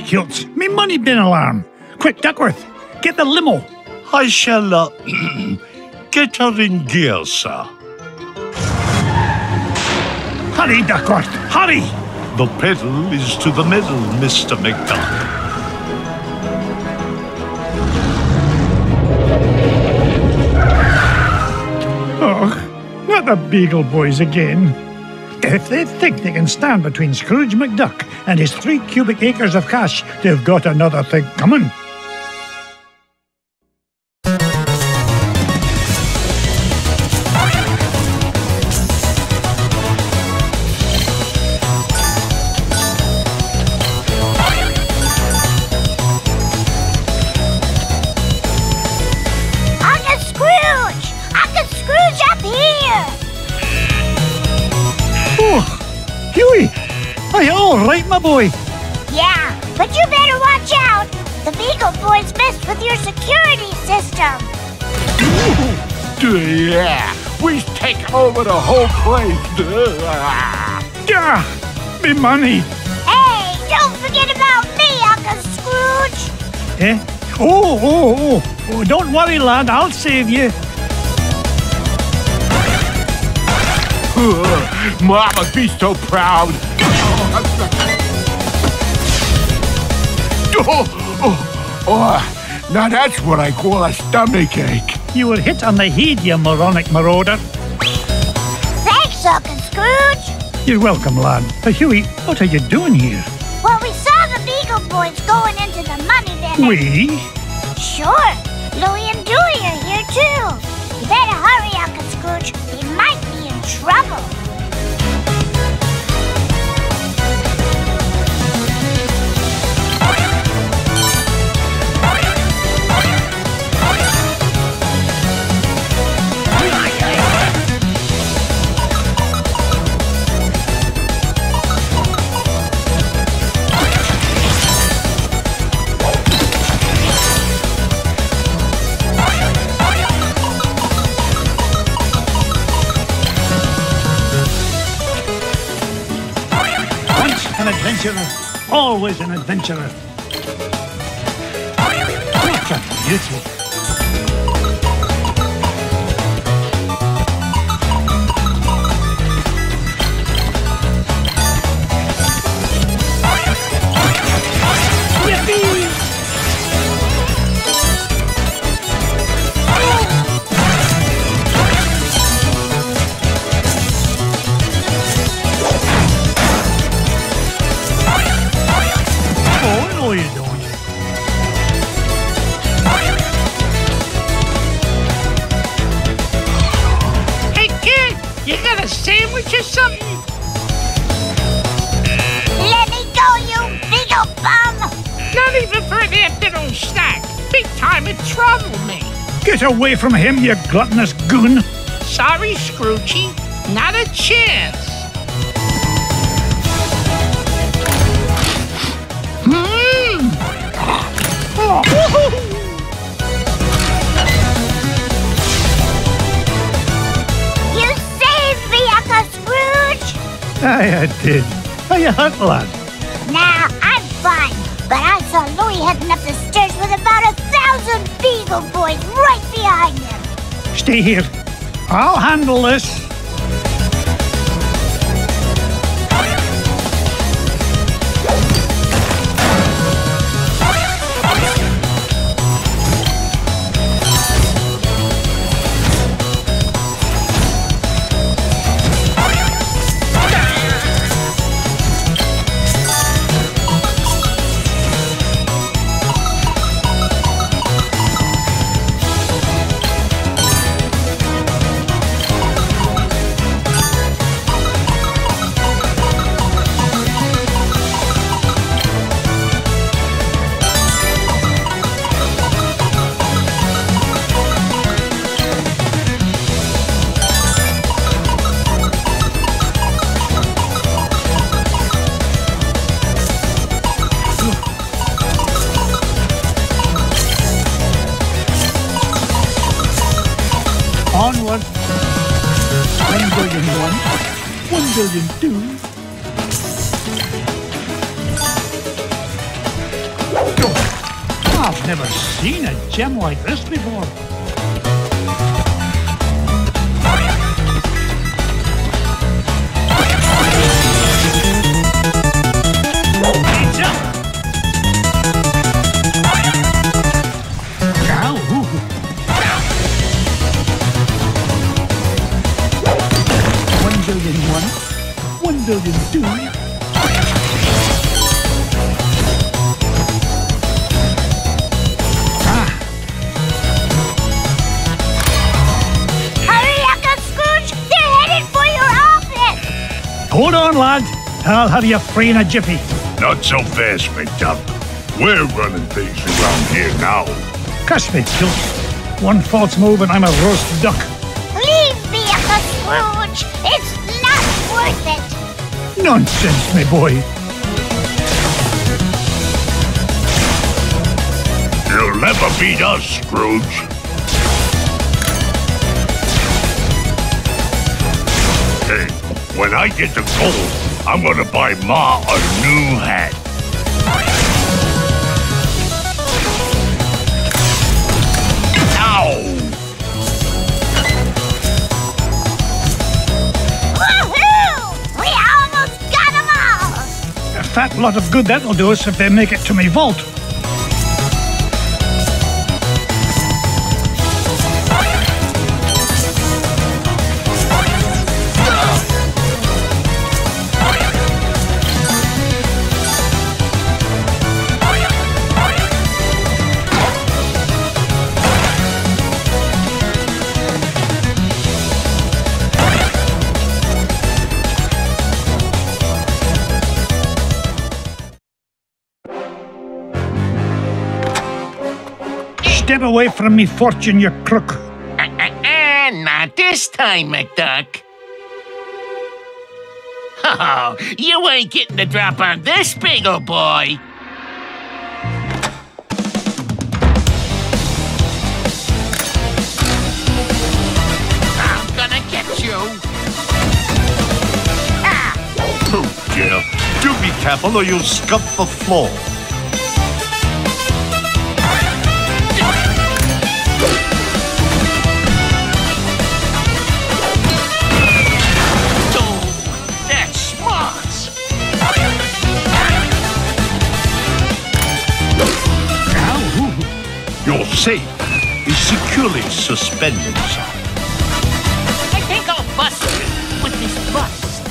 kilts. Me money bin alarm. Quick, Duckworth, get the limo. I shall, get her in gear, sir. Hurry, Duckworth, hurry! The pedal is to the metal, Mr. McDuck. Oh, not the Beagle Boys again. If they think they can stand between Scrooge McDuck and his 3 cubic acres of cash, they've got another thing coming. Huey! Are you all right, my boy? Yeah, but you better watch out. The Beagle Boys messed with your security system. Yeah, we take over the whole place. Yeah, me money. Hey, don't forget about me, Uncle Scrooge. Eh? Oh, don't worry, lad, I'll save you. Mama, be so proud. Now that's what I call a stomach ache. You were hit on the head, you moronic marauder. Thanks, Uncle Scrooge. You're welcome, lad. Huey, what are you doing here? Well, we saw the Beagle Boys going into the money bin. We? Sure. Louie and Dewey are here, too. You better hurry, Uncle Scrooge. They might be in trouble. An adventurer, always an adventurer. What a beauty. What are you doing? Hey, kid, you got a sandwich or something? Let me go, you big old bum! Not even for an afternoon snack. Big time in trouble, me. Get away from him, you gluttonous goon. Sorry, Scroogey. Not a chance. You saved me, Uncle Scrooge! I did. Are you hurt, lad? Nah, I'm fine. But I saw Louie heading up the stairs with about 1,000 Beagle Boys right behind him. Stay here. I'll handle this. Onward. 1,000,001, 1,000,002. I've never seen a gem like this before. $1,000,001, $1,000,002. Hurry, Uncle Scrooge! They're headed for your office! Hold on, lad. I'll have you free in a jiffy. Not so fast, McDuck. We're running things around here now. Cuss me, Tilt. One false move and I'm a roast duck. Leave me, Uncle Scrooge! It's not worth it! Nonsense, me boy. You'll never beat us, Scrooge. Hey, when I get the gold, I'm gonna buy Ma a new hat. Ow! Woohoo! We almost got them all! A fat lot of good that'll do us if they make it to me vault. Step away from me, fortune, you crook. Not this time, McDuck. Oh, you ain't getting the drop on this big ol' boy. I'm gonna get you. Oh, dear. Do be careful or you'll scuff the floor. Your safe is securely suspended, sir. I think I'll bust you with this bust.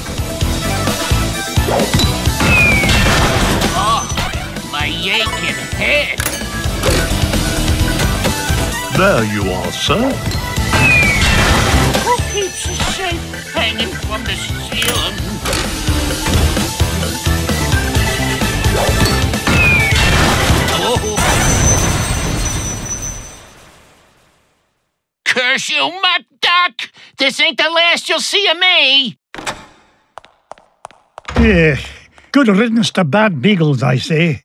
Oh, my aching head. There you are, sir. Who keeps a safe hanging from the ceiling? Curse you, McDuck! This ain't the last you'll see of me! Good riddance to bad beagles, I say.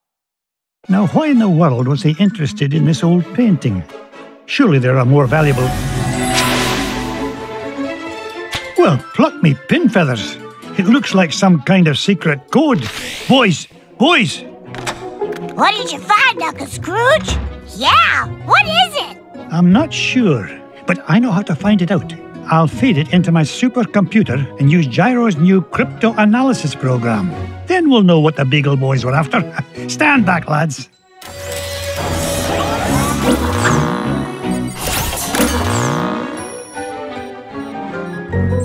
Now, why in the world was he interested in this old painting? Surely there are more valuable... Well, pluck me pin feathers. It looks like some kind of secret code. Boys! Boys! What did you find, Uncle Scrooge? Yeah, what is it? I'm not sure, but I know how to find it out. I'll feed it into my supercomputer and use Gyro's new crypto-analysis program. Then we'll know what the Beagle Boys were after. Stand back, lads.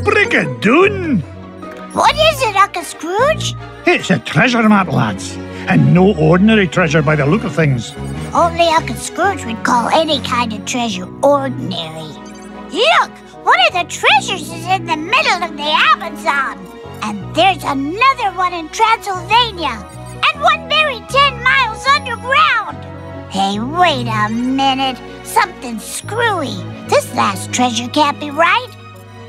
Brigadoon! What is it, Uncle Scrooge? It's a treasure map, lads. And no ordinary treasure by the look of things. Only Uncle Scrooge would call any kind of treasure ordinary. Look! One of the treasures is in the middle of the Amazon. And there's another one in Transylvania. And one buried 10 miles underground. Hey, wait a minute. Something's screwy. This last treasure can't be right.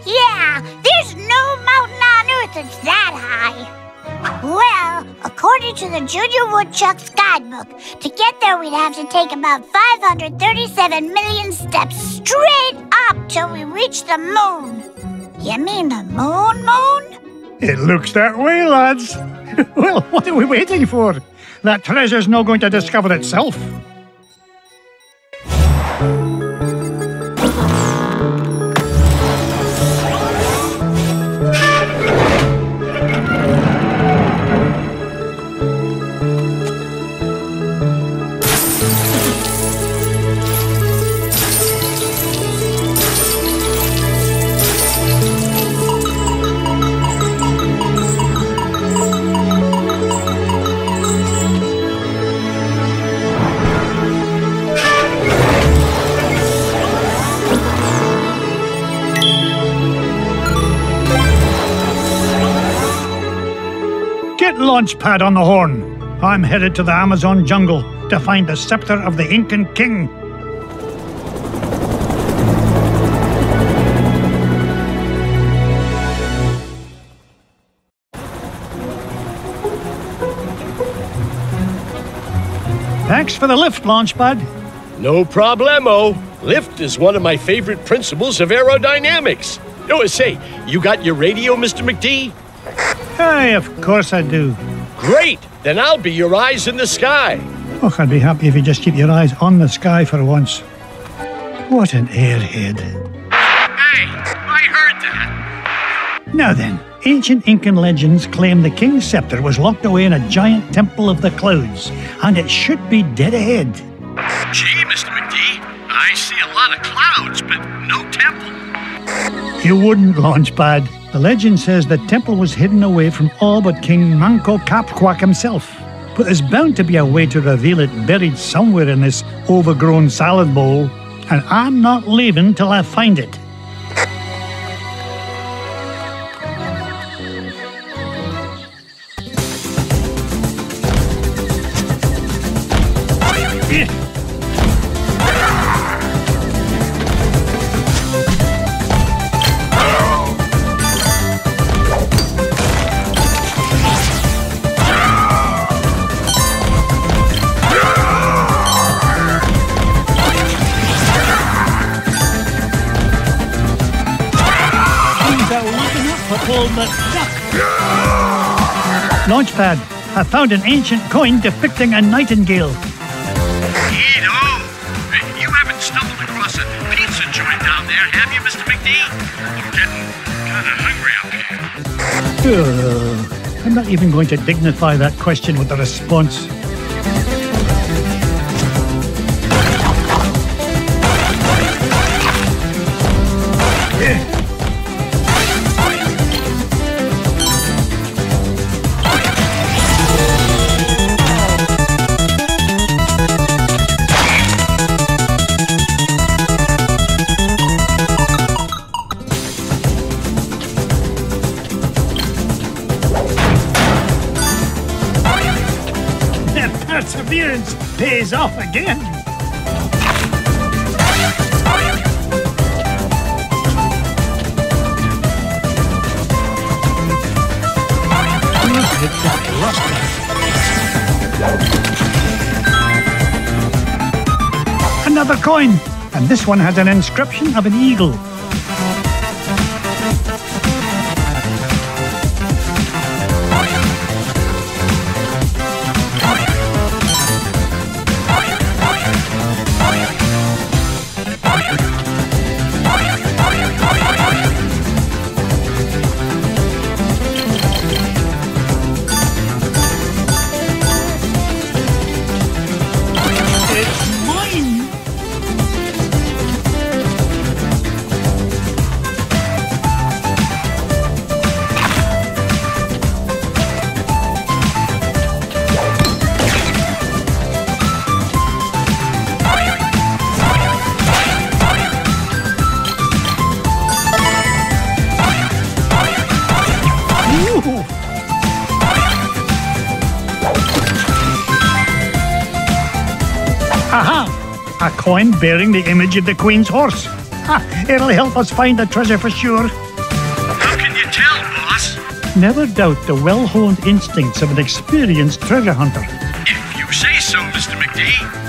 Yeah, there's no mountain on Earth that's that high. Well, according to the Junior Woodchuck's guidebook, to get there we'd have to take about 537 million steps straight up till we reach the moon. You mean the moon? It looks that way, lads. Well, what are we waiting for? That treasure's not going to discover itself. Launchpad on the horn. I'm headed to the Amazon jungle to find the scepter of the Incan king. Thanks for the lift, Launchpad. No problemo. Lift is one of my favorite principles of aerodynamics. Oh, say, you got your radio, Mr. McD? Hey, of course I do. Great! Then I'll be your eyes in the sky. Oh, I'd be happy if you just keep your eyes on the sky for once. What an airhead. Hey, I heard that. Now then, ancient Incan legends claim the king's scepter was locked away in a giant temple of the clouds, and it should be dead ahead. Gee, Mr. McD, I see a lot of clouds, but no temple. You wouldn't, Launchpad. The legend says the temple was hidden away from all but King Manco Capquack himself. But there's bound to be a way to reveal it buried somewhere in this overgrown salad bowl, and I'm not leaving till I find it. Launchpad, I found an ancient coin depicting a nightingale. Neato! You haven't stumbled across a pizza joint down there, have you, Mr. McD? I'm getting kind of hungry out here. I'm not even going to dignify that question with a response. Perseverance pays off again. Another coin, and this one has an inscription of an eagle. Aha! A coin bearing the image of the Queen's horse. It'll help us find the treasure for sure. How can you tell, boss? Never doubt the well-honed instincts of an experienced treasure hunter. If you say so, Mr. McD.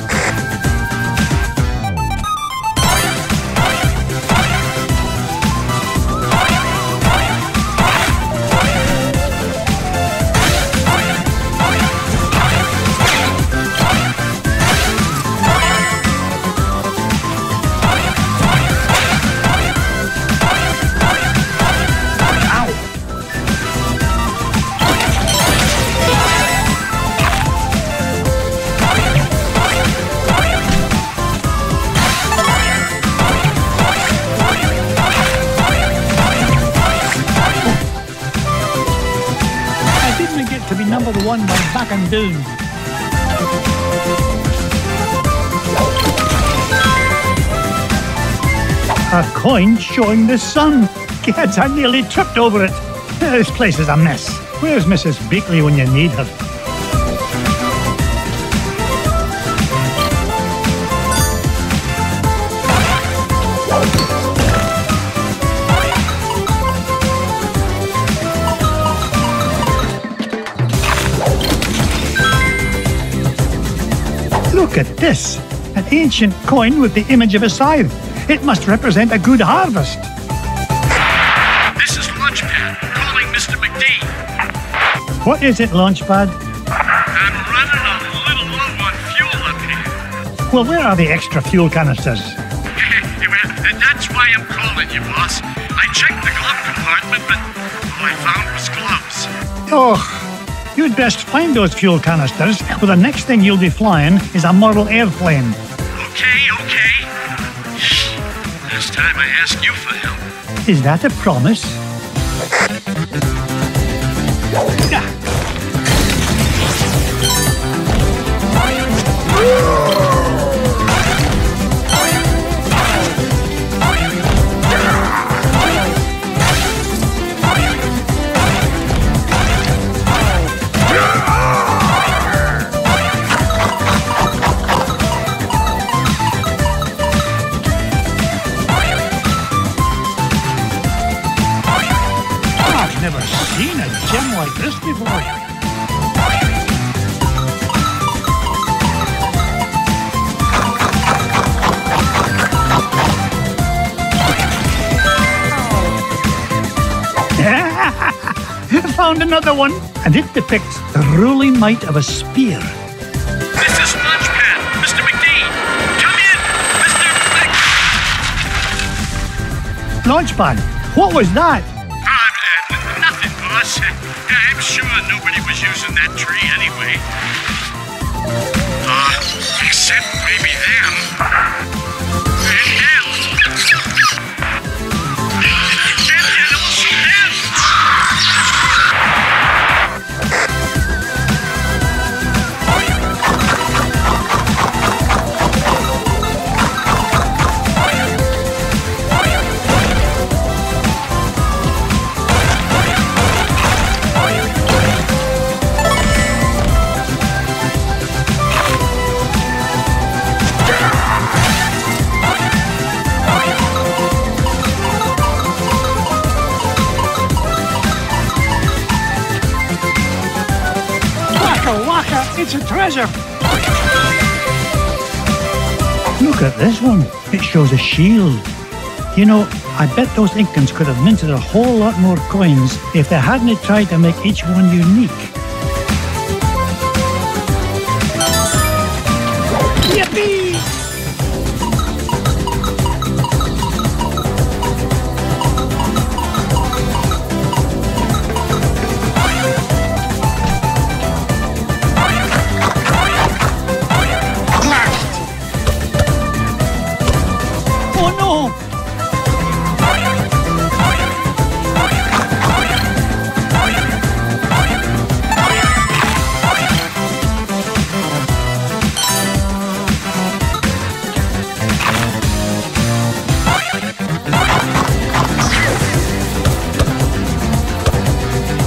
one by backing down. A coin showing the sun. Kids, I nearly tripped over it. This place is a mess. Where's Mrs. Beakley when you need her? Look at this. An ancient coin with the image of a scythe. It must represent a good harvest. This is Launchpad, calling Mr. McD. What is it, Launchpad? I'm running a little low on fuel up here. Well, where are the extra fuel canisters? Well, that's why I'm calling you, boss. I checked the glove compartment, but all I found was gloves. Oh, you'd best find those fuel canisters, or the next thing you'll be flying is a model airplane. Okay. Last time I asked you for help. Is that a promise? I've never seen a gem like this before. Found another one, and it depicts the ruling might of a spear. This is Launchpad, Mr. McD. Come in, Mr. Launchpad, what was that? Nothing, boss. I'm sure nobody was using that tree anyway. Except maybe them. And him. Waka, it's a treasure. Look at this one. It shows a shield. You know, I bet those Incans could have minted a whole lot more coins if they hadn't tried to make each one unique. Yippee! Oh no!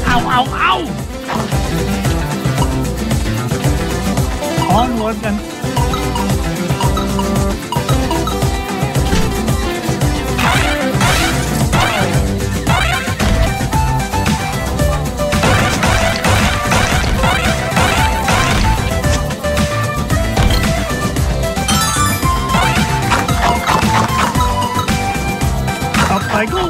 Ow, ow, ow! Onward and... Up I go!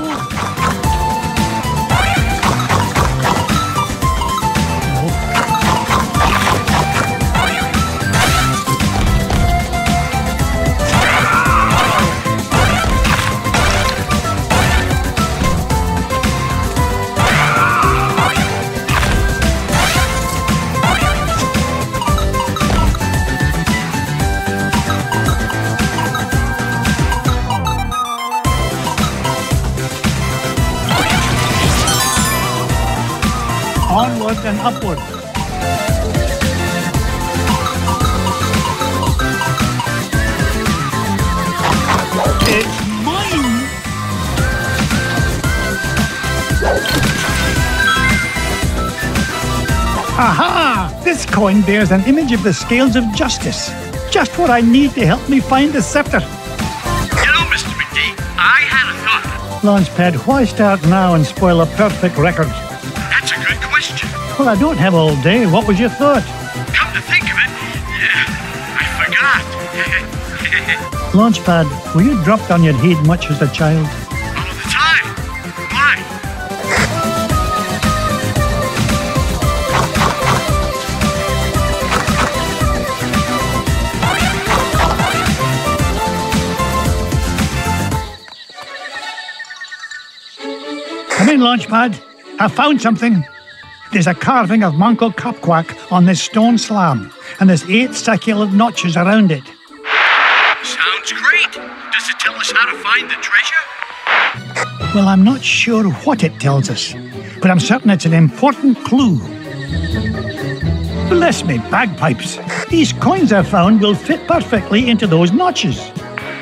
Onward and upward. Aha! This coin bears an image of the scales of justice. Just what I need to help me find the scepter. You know, Mr. McD, I had a thought. Launchpad, why start now and spoil a perfect record? That's a good question. Well, I don't have all day. What was your thought? Come to think of it, I forgot. Launchpad, were you dropped on your head much as a child? All the time. Why? Come in, Launchpad. I found something. There's a carving of Manco Capquack on this stone slab, and there's 8 succulent notches around it. Sounds great. Does it tell us how to find the treasure? Well, I'm not sure what it tells us, but I'm certain it's an important clue. Bless me, bagpipes. These coins I found will fit perfectly into those notches.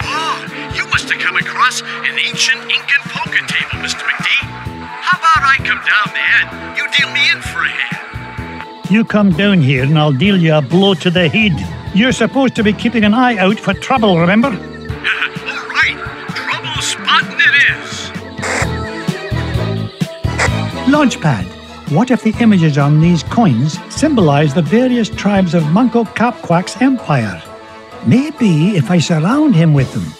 Oh, you must have come across an ancient Incan poker table, Mr. McD. How about I come down there and you deal me in for a hand? You come down here and I'll deal you a blow to the head. You're supposed to be keeping an eye out for trouble, remember? All right, trouble spotting it is. Launchpad, what if the images on these coins symbolize the various tribes of Manco Capquack's empire? Maybe if I surround him with them.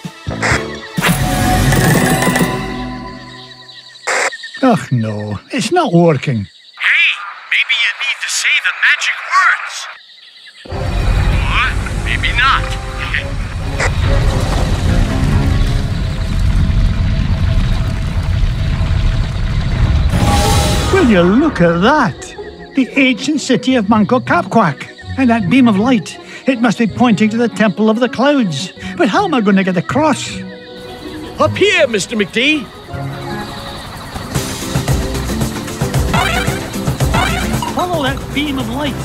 Ugh, no, it's not working. Hey, maybe you need to say the magic words. Or maybe not. Will you look at that? The ancient city of Manco Capquack. And that beam of light, it must be pointing to the Temple of the Clouds. But how am I going to get across? Up here, Mr. McD. Follow that beam of light.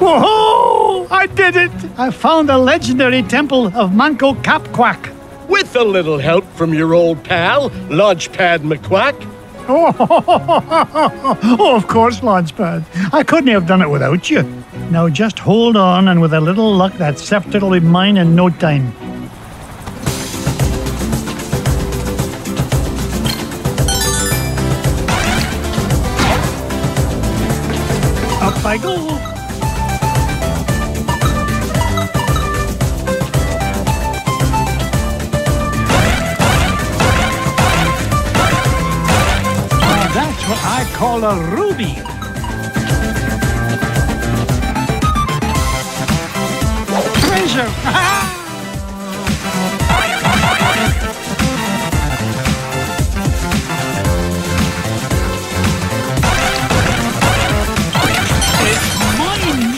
Whoa! I did it! I found the legendary temple of Manco Capquack. With a little help from your old pal, Launchpad McQuack. Oh, of course, Launchpad. I couldn't have done it without you. Now just hold on, and with a little luck, that scepter will be mine in no time. Up I go. That's what I call a ruby. Treasure! It's mine!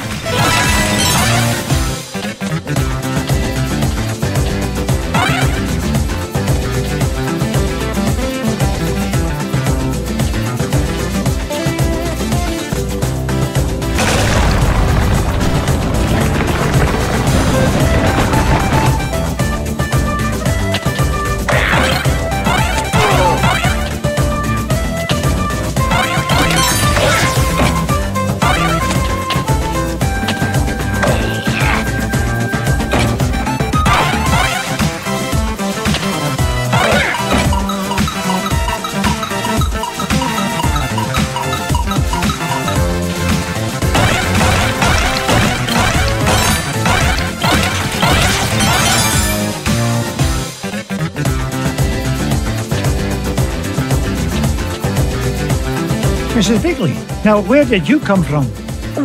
Mrs. Bigley, now where did you come from?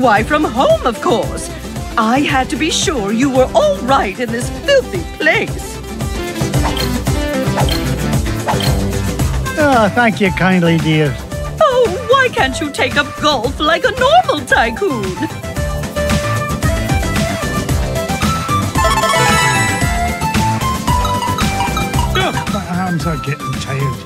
Why, from home, of course. I had to be sure you were all right in this filthy place. Ah, thank you kindly, dear. Oh, why Why can't you take up golf like a normal tycoon? Ugh, my arms are getting tired.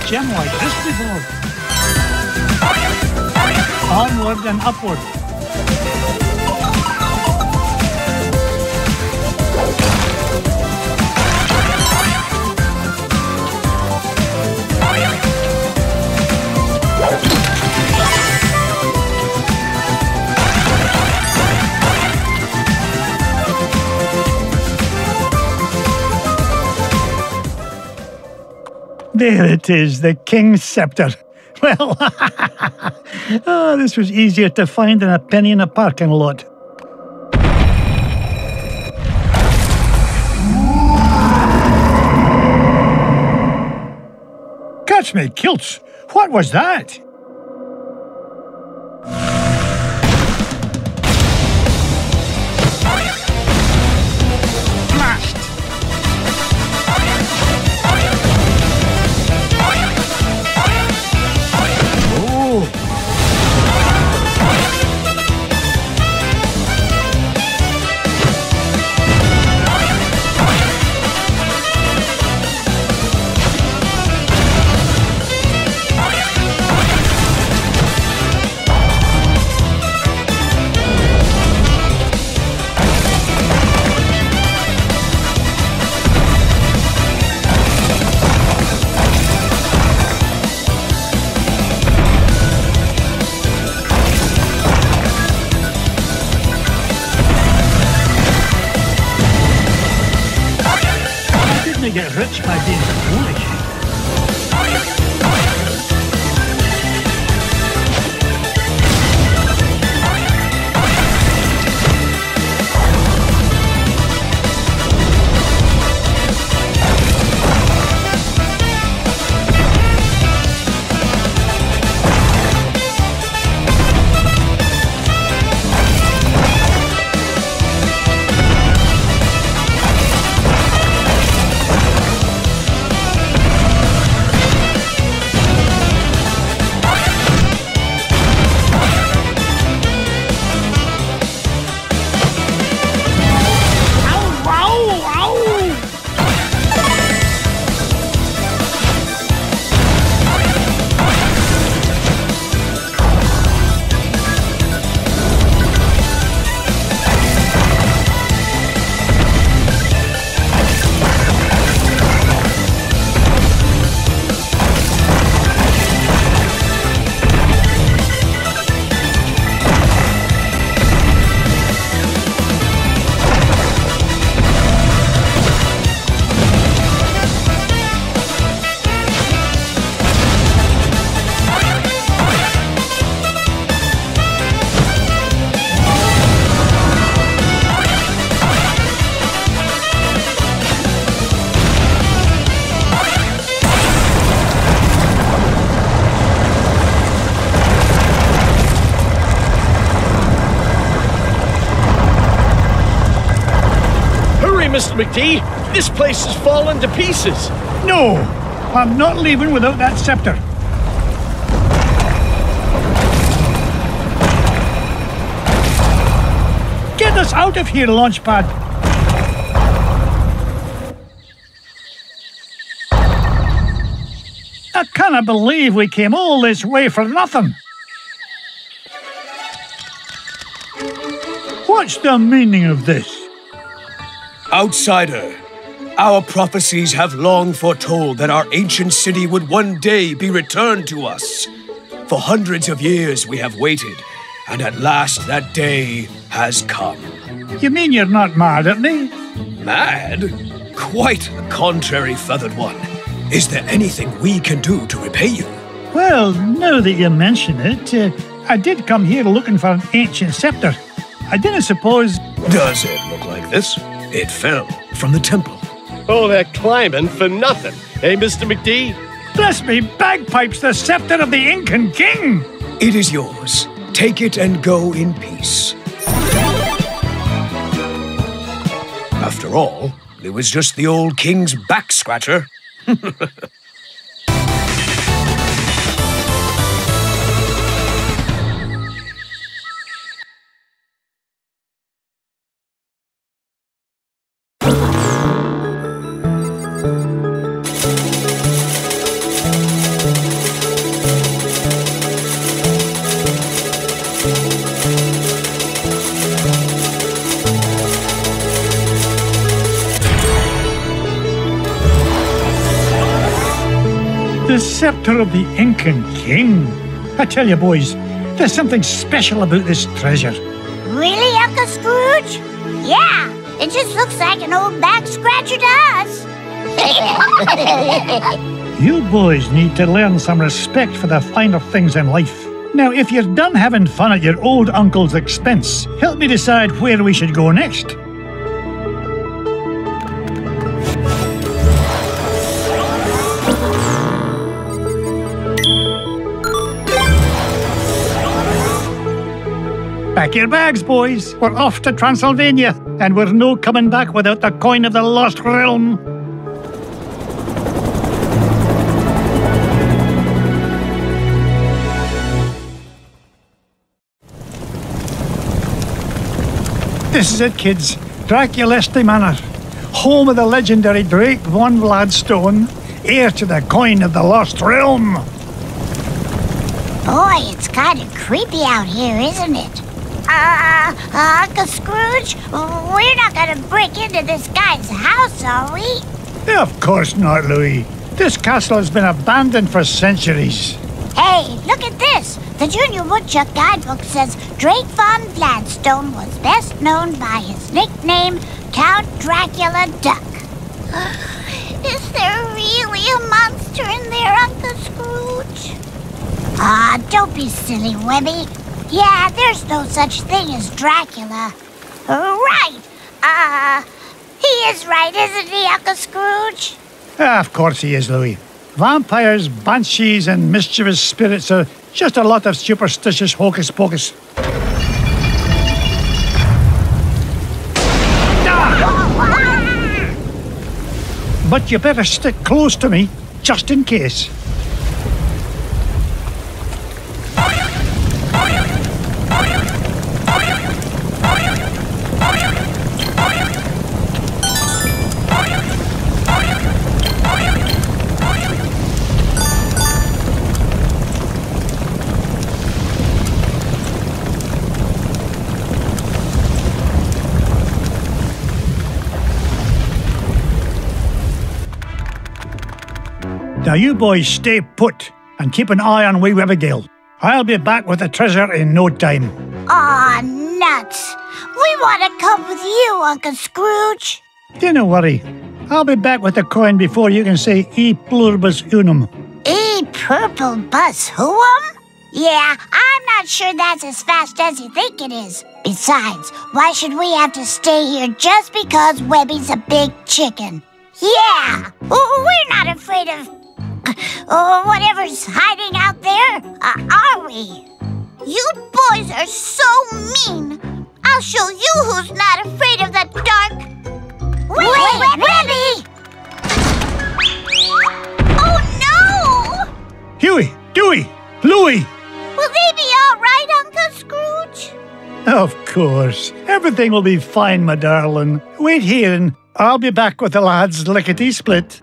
Gem like this before. Onward and upward. There it is, the King's Scepter. Well, oh, this was easier to find than a penny in a parking lot. Catch me kilts! What was that? Get rich by being foolish. Mr. McD. This place is falling to pieces. No, I'm not leaving without that scepter. Get us out of here, Launchpad. I cannot believe we came all this way for nothing. What's the meaning of this? Outsider, our prophecies have long foretold that our ancient city would one day be returned to us. For hundreds of years we have waited, and at last that day has come. You mean you're not mad at me? Mad? Quite the contrary, Feathered One. Is there anything we can do to repay you? Well, now that you mention it, I did come here looking for an ancient scepter. I didn't suppose... Does it look like this? It fell from the temple. Oh, they're climbing for nothing. Hey, Mr. McD? Bless me bagpipes, the scepter of the Incan king! It is yours. Take it and go in peace. After all, it was just the old king's back scratcher. The scepter of the Incan king. I tell you, boys, there's something special about this treasure. Really, Uncle Scrooge? Yeah, it just looks like an old back scratcher to us. You boys need to learn some respect for the finer things in life. Now, if you're done having fun at your old uncle's expense, help me decide where we should go next. Pack your bags, boys. We're off to Transylvania, and we're no coming back without the coin of the lost realm. This is it, kids. Draculesti Manor, home of the legendary Drake von Vladstone, heir to the coin of the lost realm. Boy, it's kind of creepy out here, isn't it? Uncle Scrooge, we're not gonna break into this guy's house, are we? Of course not, Louie. This castle has been abandoned for centuries. Hey, look at this. The Junior Woodchuck guidebook says Drake von Gladstone was best known by his nickname, Count Dracula Duck. Is there really a monster in there, Uncle Scrooge? Don't be silly, Webby. Yeah, there's no such thing as Dracula. Right. He is right, isn't he, Uncle Scrooge? Of course he is, Louie. Vampires, banshees, and mischievous spirits are just a lot of superstitious hocus-pocus. But you better stick close to me, just in case. Now you boys stay put and keep an eye on wee Webigail. I'll be back with the treasure in no time. Aw, nuts. We want to come with you, Uncle Scrooge. Don't worry. I'll be back with the coin before you can say E pluribus unum. E purple bus whoum? Yeah, I'm not sure that's as fast as you think it is. Besides, why should we have to stay here just because Webby's a big chicken? Yeah, we're not afraid of whatever's hiding out there, are we? You boys are so mean. I'll show you who's not afraid of the dark. Whee! course. Everything will be fine, my darling. Wait here and I'll be back with the lads lickety-split.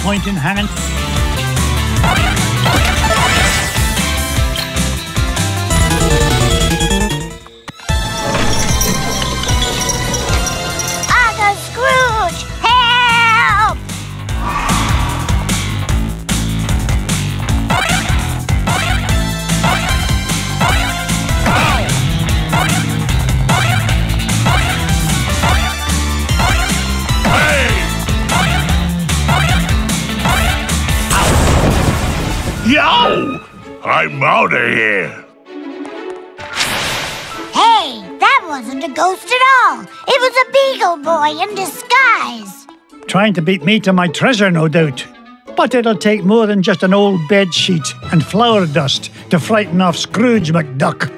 Point in hand. Uncle Scrooge, help! Yo! I'm out of here. Hey, that wasn't a ghost at all. It was a beagle boy in disguise. Trying to beat me to my treasure, no doubt. But it'll take more than just an old bed sheet and flour dust to frighten off Scrooge McDuck.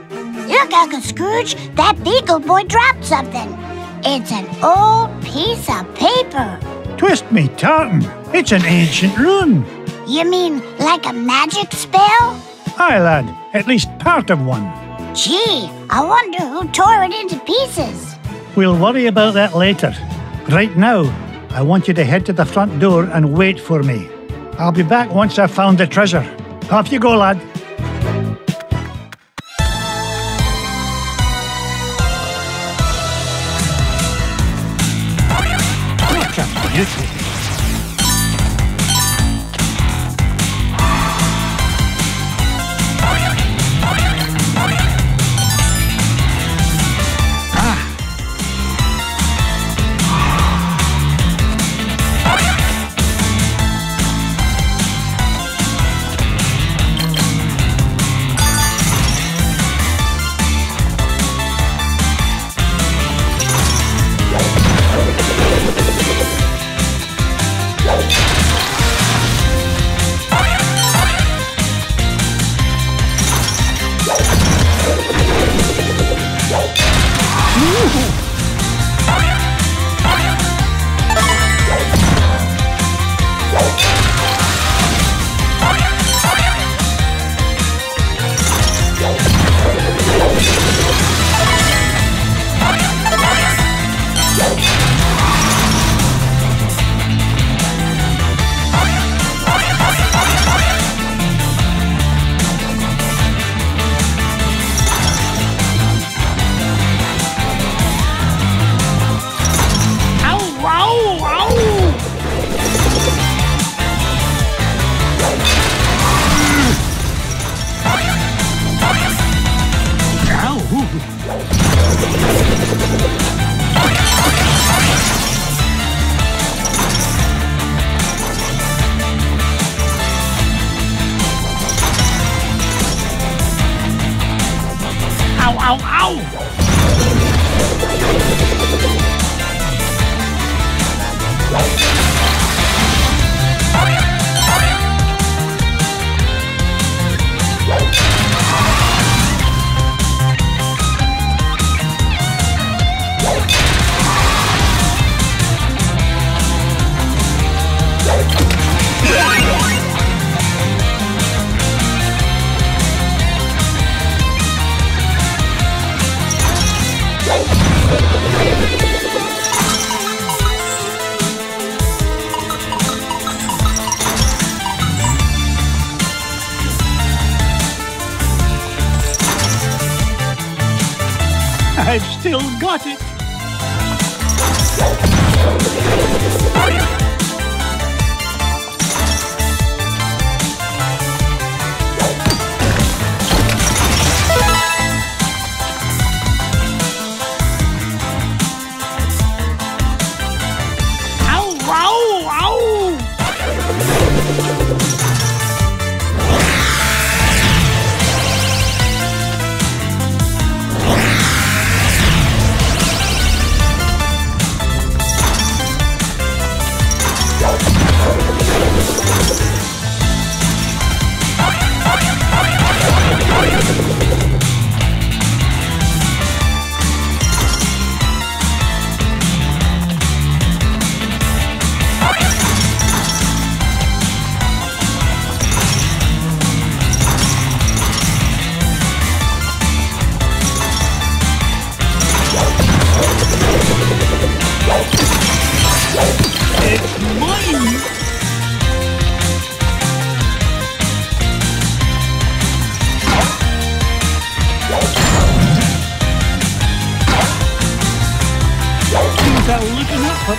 Look, Uncle Scrooge, that beagle boy dropped something. It's an old piece of paper. Twist me tartan. It's an ancient rune. You mean like a magic spell? Aye, lad. At least part of one. Gee, I wonder who tore it into pieces. We'll worry about that later. Right now, I want you to head to the front door and wait for me. I'll be back once I've found the treasure. Off you go, lad. Look at beauty. Ow, ow! I've still got it.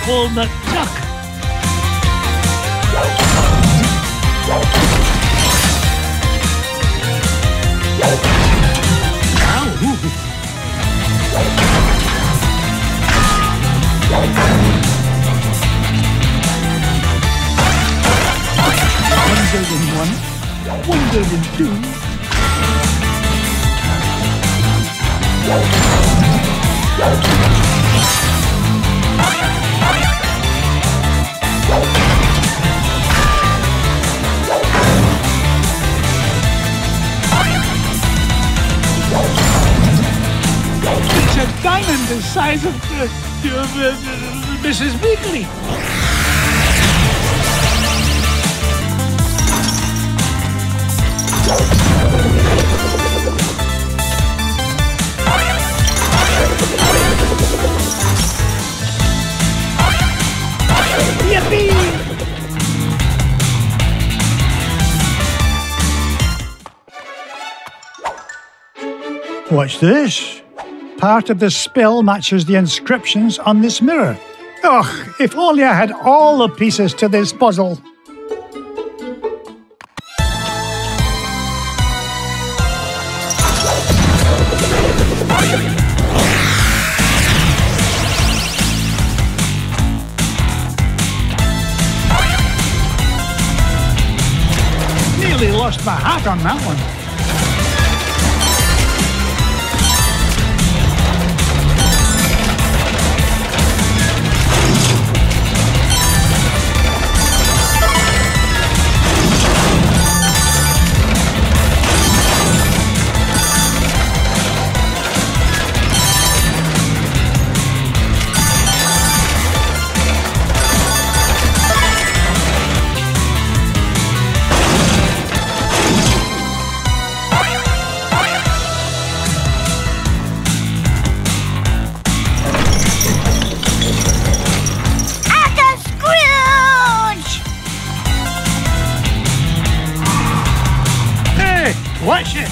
Old McDuck. It's a diamond the size of Mrs. Weekly. Yippee! What's this? Part of the spell matches the inscriptions on this mirror. Ugh, if only I had all the pieces to this puzzle. Nearly lost my hat on that one. Watch it!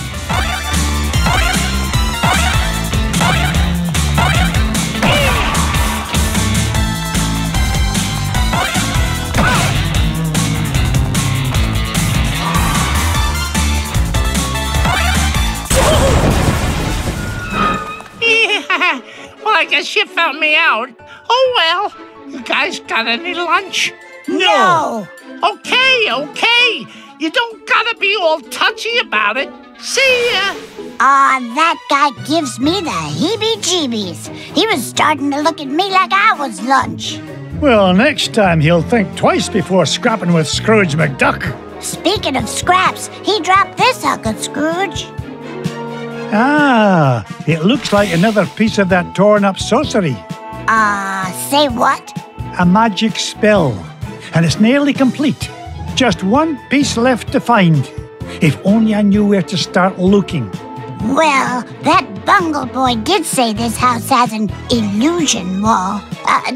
Yeah, well, I guess you found me out. Oh, well, you guys got any lunch? No! Okay. You don't gotta be all touchy about it. See ya! That guy gives me the heebie-jeebies. He was starting to look at me like I was lunch. Well, next time he'll think twice before scrapping with Scrooge McDuck. Speaking of scraps, he dropped this, Uncle Scrooge. Ah, it looks like another piece of that torn-up sorcery. Say what? A magic spell, and it's nearly complete. Just one piece left to find. If only I knew where to start looking. Well, that bungle boy did say this house has an illusion wall.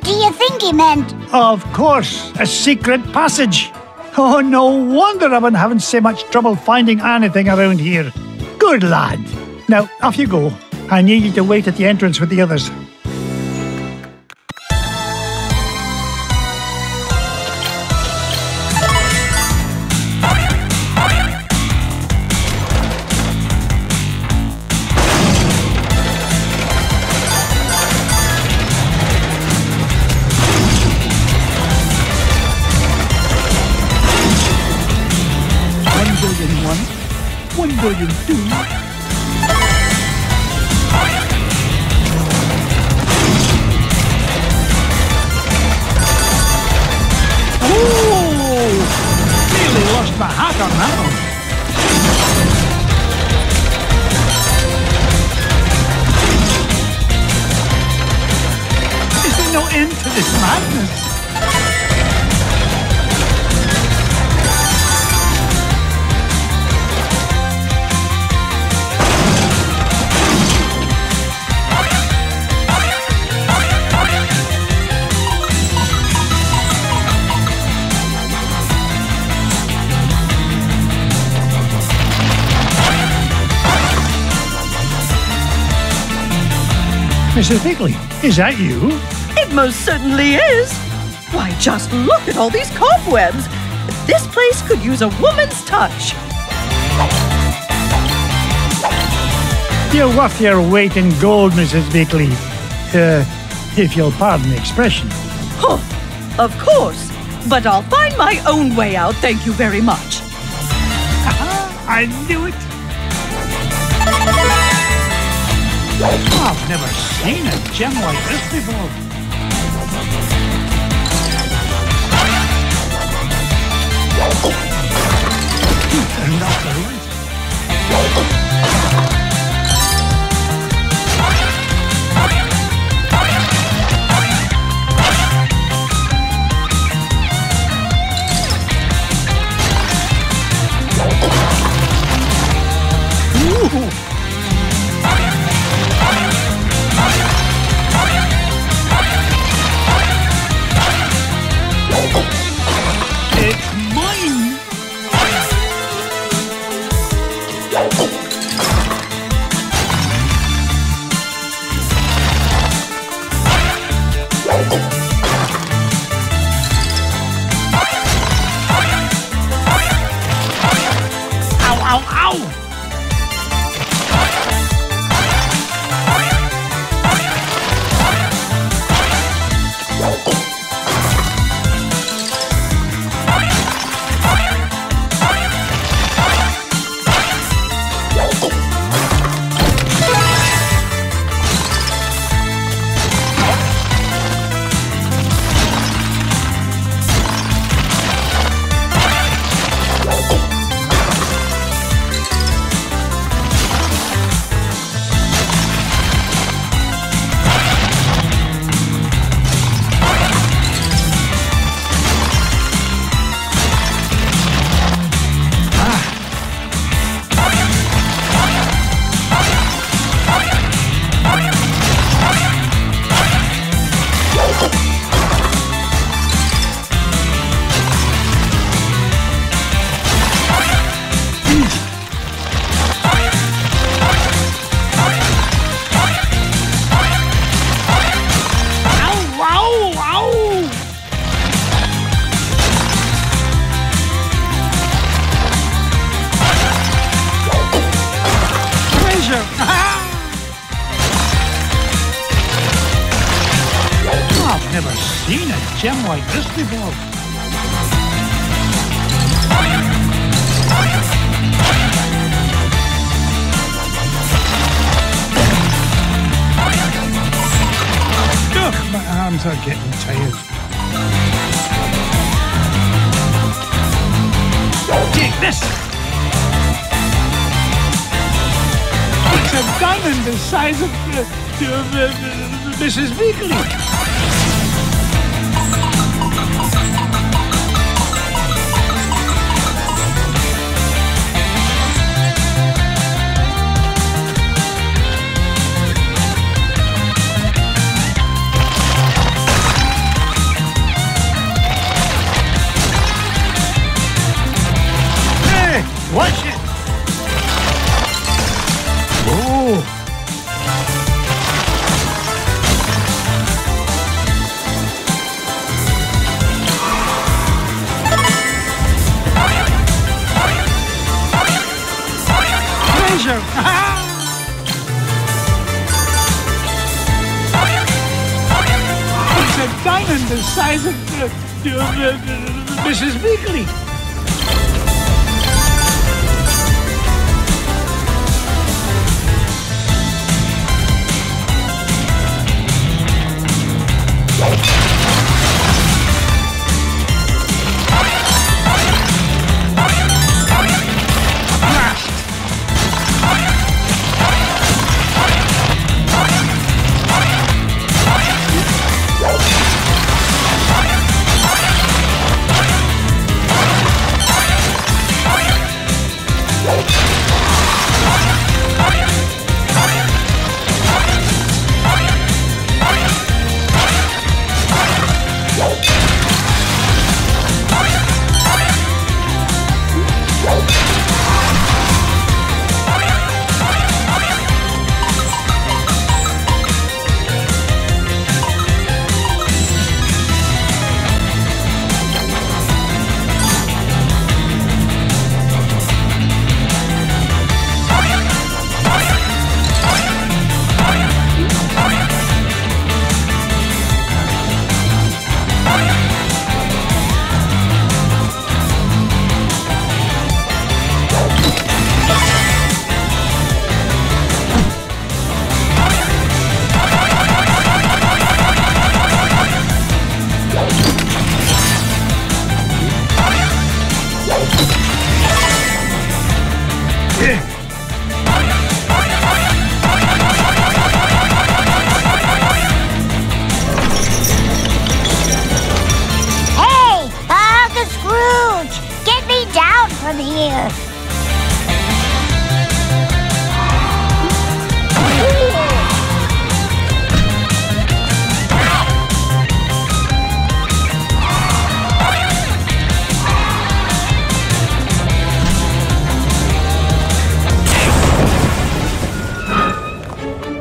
Do you think he meant... Of course, a secret passage. Oh, no wonder I've been having so much trouble finding anything around here. Good lad. Now, off you go. I need you to wait at the entrance with the others. Mrs. Bigley, is that you? It most certainly is. Why, just look at all these cobwebs. This place could use a woman's touch. You're worth your weight in gold, Mrs. Bigley. If you'll pardon the expression. Huh, of course. But I'll find my own way out, thank you very much. I knew it. I've never seen a gem like this before. Turned off the light. Gem like this before. My arms are getting tired. Take this! It's a diamond the size of Mrs. Bigley. Watch it! Oh! treasure! It's a diamond the size of Mrs. Weekly.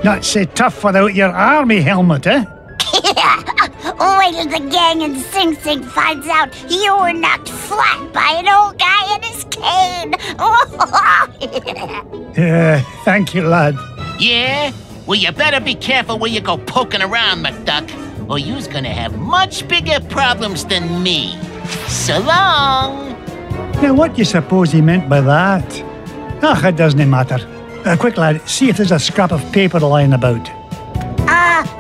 Not so tough without your army helmet, eh? Wait till the gang in Sing Sing finds out you were knocked flat by an old guy in his cane. Thank you, lad. Yeah? Well, you better be careful where you go poking around, McDuck, or you's gonna have much bigger problems than me. So long! Now, what do you suppose he meant by that? It doesn't matter. Quick, lad, see if there's a scrap of paper lying about.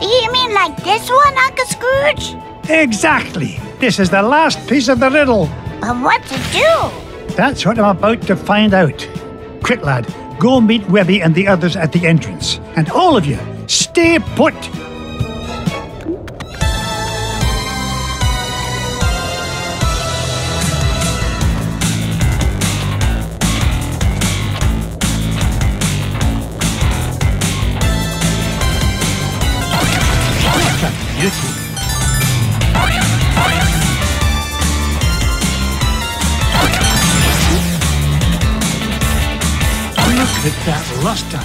You mean like this one, Uncle Scrooge? Exactly. This is the last piece of the riddle. But what to do? That's what I'm about to find out. Quick, lad, go meet Webby and the others at the entrance. And all of you, stay put. Look at that luster.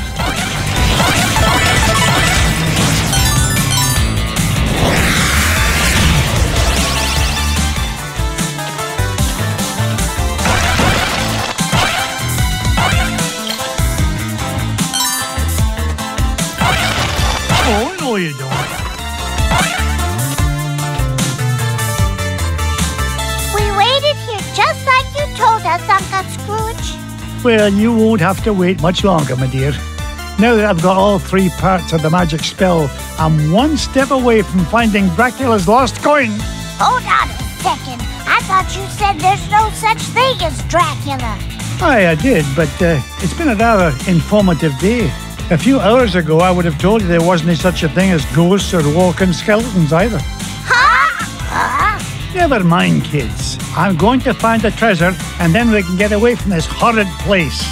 Oh, no you don't. Just like you told us, Uncle Scrooge. Well, you won't have to wait much longer, my dear. Now that I've got all 3 parts of the magic spell, I'm one step away from finding Dracula's lost coin. Hold on a second. I thought you said there's no such thing as Dracula. Aye, I did, but it's been a rather informative day. A few hours ago, I would have told you there wasn't such a thing as ghosts or walking skeletons either. Never mind, kids. I'm going to find the treasure, and then we can get away from this horrid place.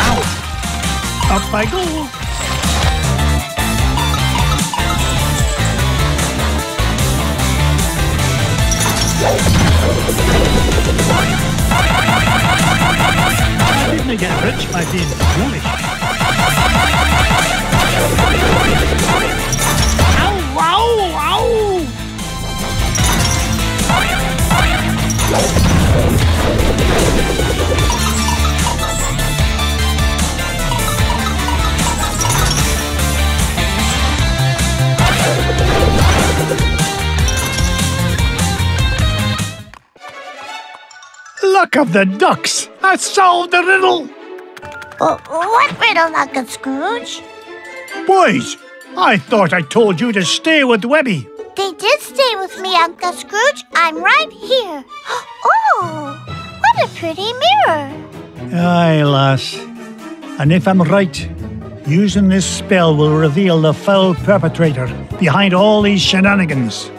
Ow! Up I go. I didn't get rich by being foolish. Ow, ow, ow! Luck of the ducks! I solved the riddle! What riddle, Uncle Scrooge? Boys, I thought I told you to stay with Webby. They did stay with me, Uncle Scrooge. I'm right here. Oh, what a pretty mirror. Aye, lass. And if I'm right, using this spell will reveal the foul perpetrator behind all these shenanigans.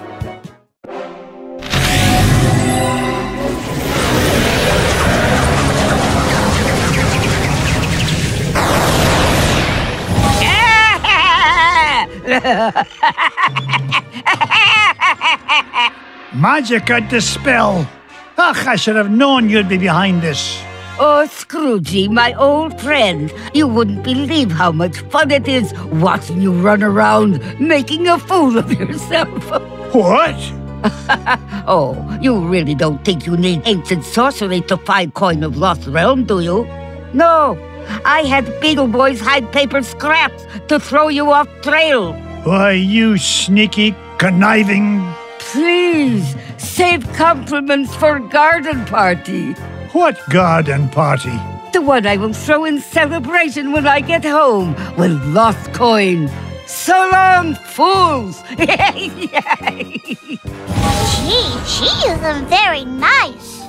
Magic and dispel. Ach, I should have known you'd be behind this. Oh, Scroogey, my old friend, you wouldn't believe how much fun it is watching you run around making a fool of yourself. What? Oh, you really don't think you need ancient sorcery to find coin of lost realm, do you? No, I had Beetle Boys hide paper scraps to throw you off trail. Why, you sneaky, conniving... Please, save compliments for garden party. What garden party? The one I will throw in celebration when I get home with lost coin. So long, fools! Gee, she isn't very nice.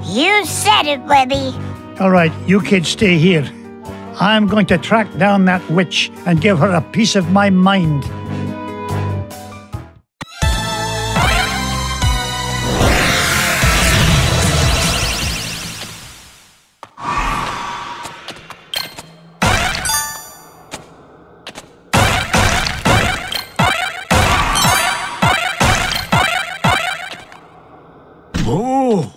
You said it, Webby. All right, you kids stay here. I'm going to track down that witch and give her a piece of my mind. Oh!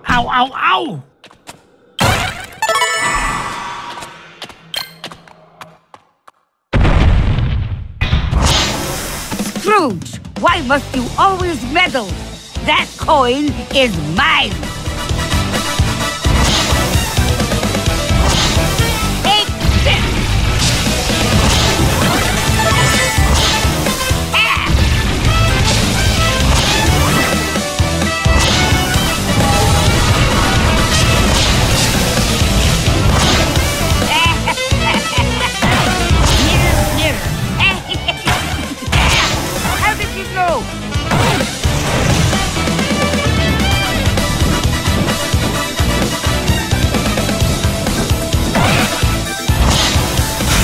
Ow, ow, ow! Scrooge, why must you always meddle? That coin is mine. Take this. How did you know?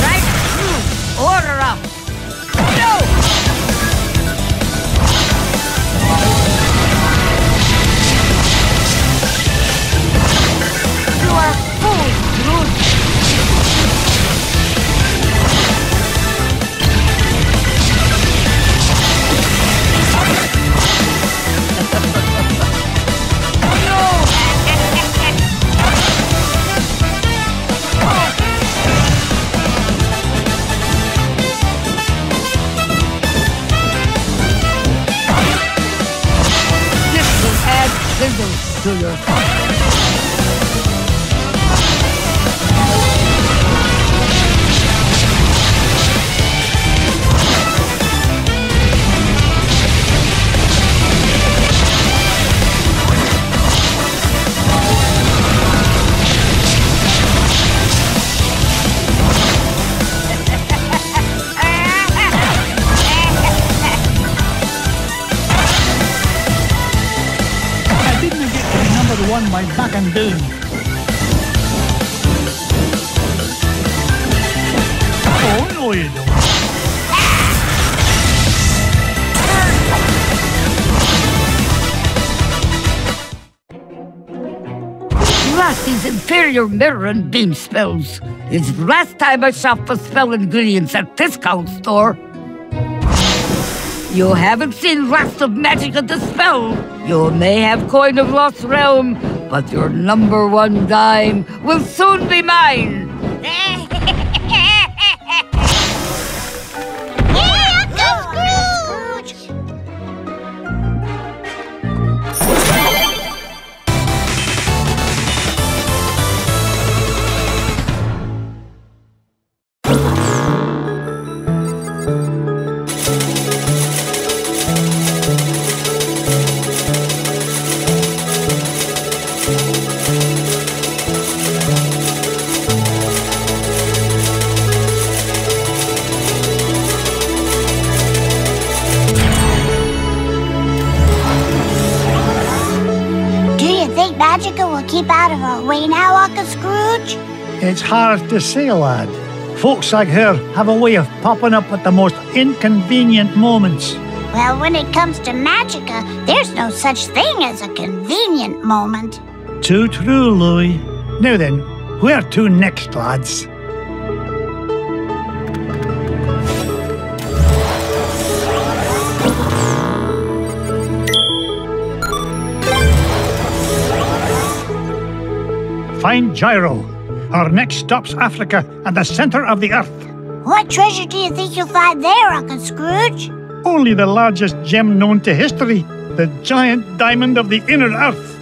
Right through. Order up. No! You are fool, Scrooge. To your one by back and doing. Oh, no you don't. these inferior mirror and beam spells. It's the last time I shop for spell ingredients at discount store. You haven't seen Wrath of Magic of the Spell. You may have Coin of Lost Realm, but your #1 dime will soon be mine. Magica will keep out of our way now, Uncle Scrooge? It's hard to say, lad. Folks like her have a way of popping up at the most inconvenient moments. Well, when it comes to Magica, there's no such thing as a convenient moment. Too true, Louie. Now then, where to next, lads? Find Gyro. Our next stop's Africa and the center of the earth. What treasure do you think you'll find there, Uncle Scrooge? Only the largest gem known to history, the giant diamond of the inner earth.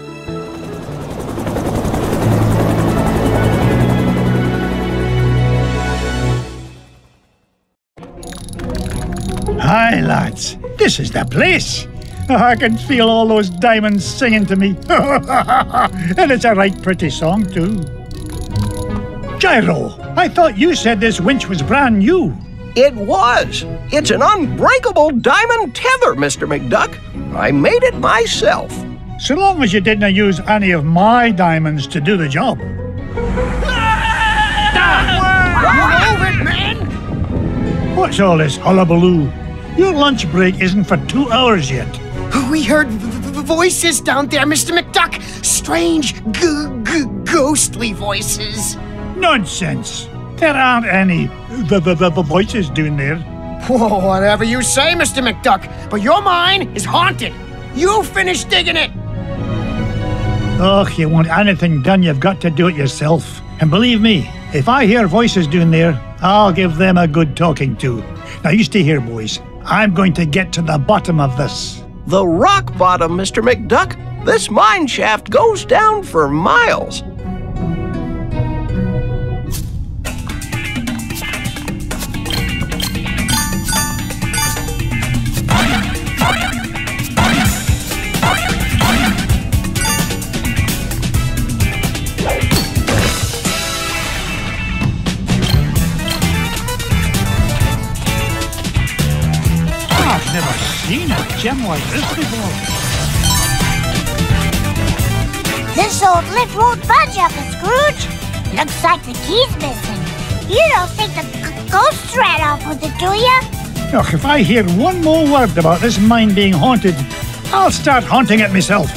Hi, lads. This is the place. I can feel all those diamonds singing to me. And it's a right pretty song, too. Gyro, I thought you said this winch was brand new. It was. It's an unbreakable diamond tether, Mr. McDuck. I made it myself. So long as you didn't use any of my diamonds to do the job. What's all this hullabaloo? Your lunch break isn't for 2 hours yet. We heard voices down there, Mr. McDuck. Strange, ghostly voices. Nonsense. There aren't any voices down there. Whoa, whatever you say, Mr. McDuck. But your mine is haunted. You finish digging it. Oh, you want anything done, you've got to do it yourself. And believe me, if I hear voices down there, I'll give them a good talking to. Now you stay here, boys. I'm going to get to the bottom of this. The rock bottom, Mr. McDuck. This mine shaft goes down for miles. I've never seen a gem like this before. This old lift won't budge, Uncle Scrooge. Looks like the key's missing. You don't think the ghosts ran off with it, do you? Look, if I hear one more word about this mine being haunted, I'll start haunting it myself.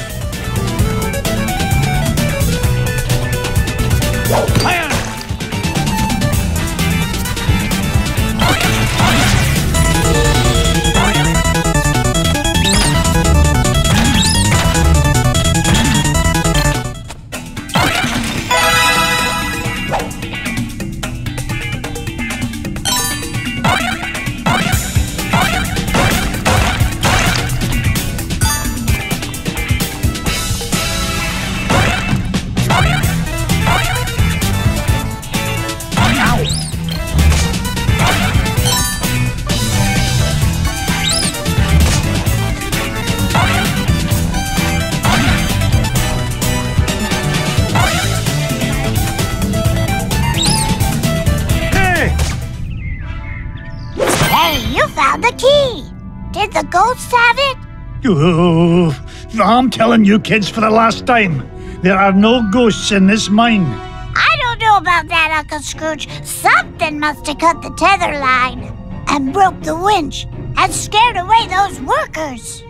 Fire! The key! Did the ghosts have it? Oh, I'm telling you kids for the last time, there are no ghosts in this mine. I don't know about that, Uncle Scrooge. Something must have cut the tether line and broke the winch and scared away those workers.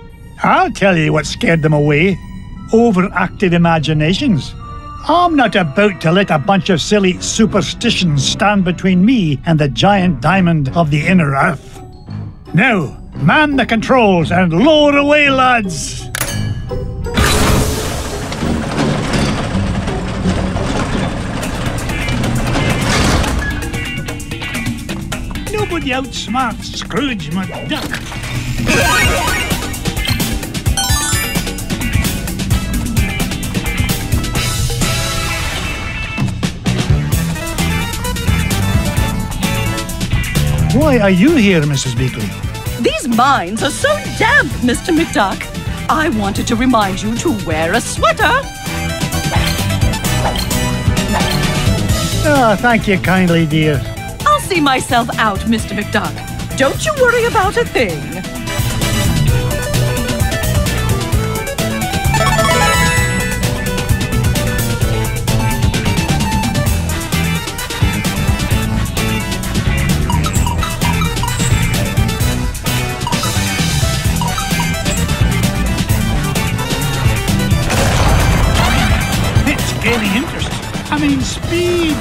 I'll tell you what scared them away. Overactive imaginations. I'm not about to let a bunch of silly superstitions stand between me and the giant diamond of the inner earth. Now, man the controls and lower away, lads! Nobody outsmarts Scrooge McDuck. Why are you here, Mrs. Beakley? These mines are so damp, Mr. McDuck. I wanted to remind you to wear a sweater. Oh, thank you kindly, dear. I'll see myself out, Mr. McDuck. Don't you worry about a thing. Gaining interest. I mean, speed.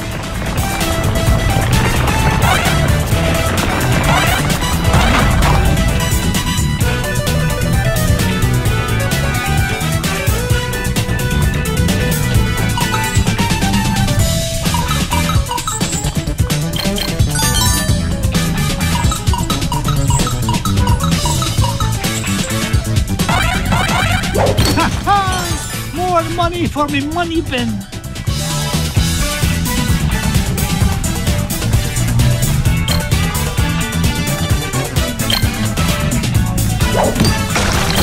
More money for me money bin.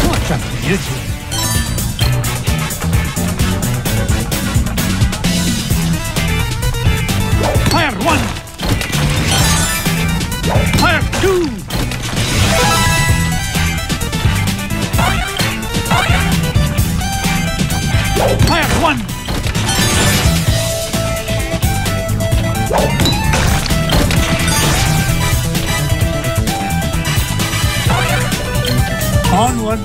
What a beauty. Fire one. Fire two. Fire one! Onward!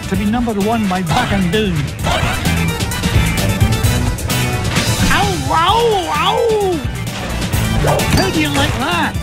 To be number one by backing down. Ow! Ow! Ow! How do you like that?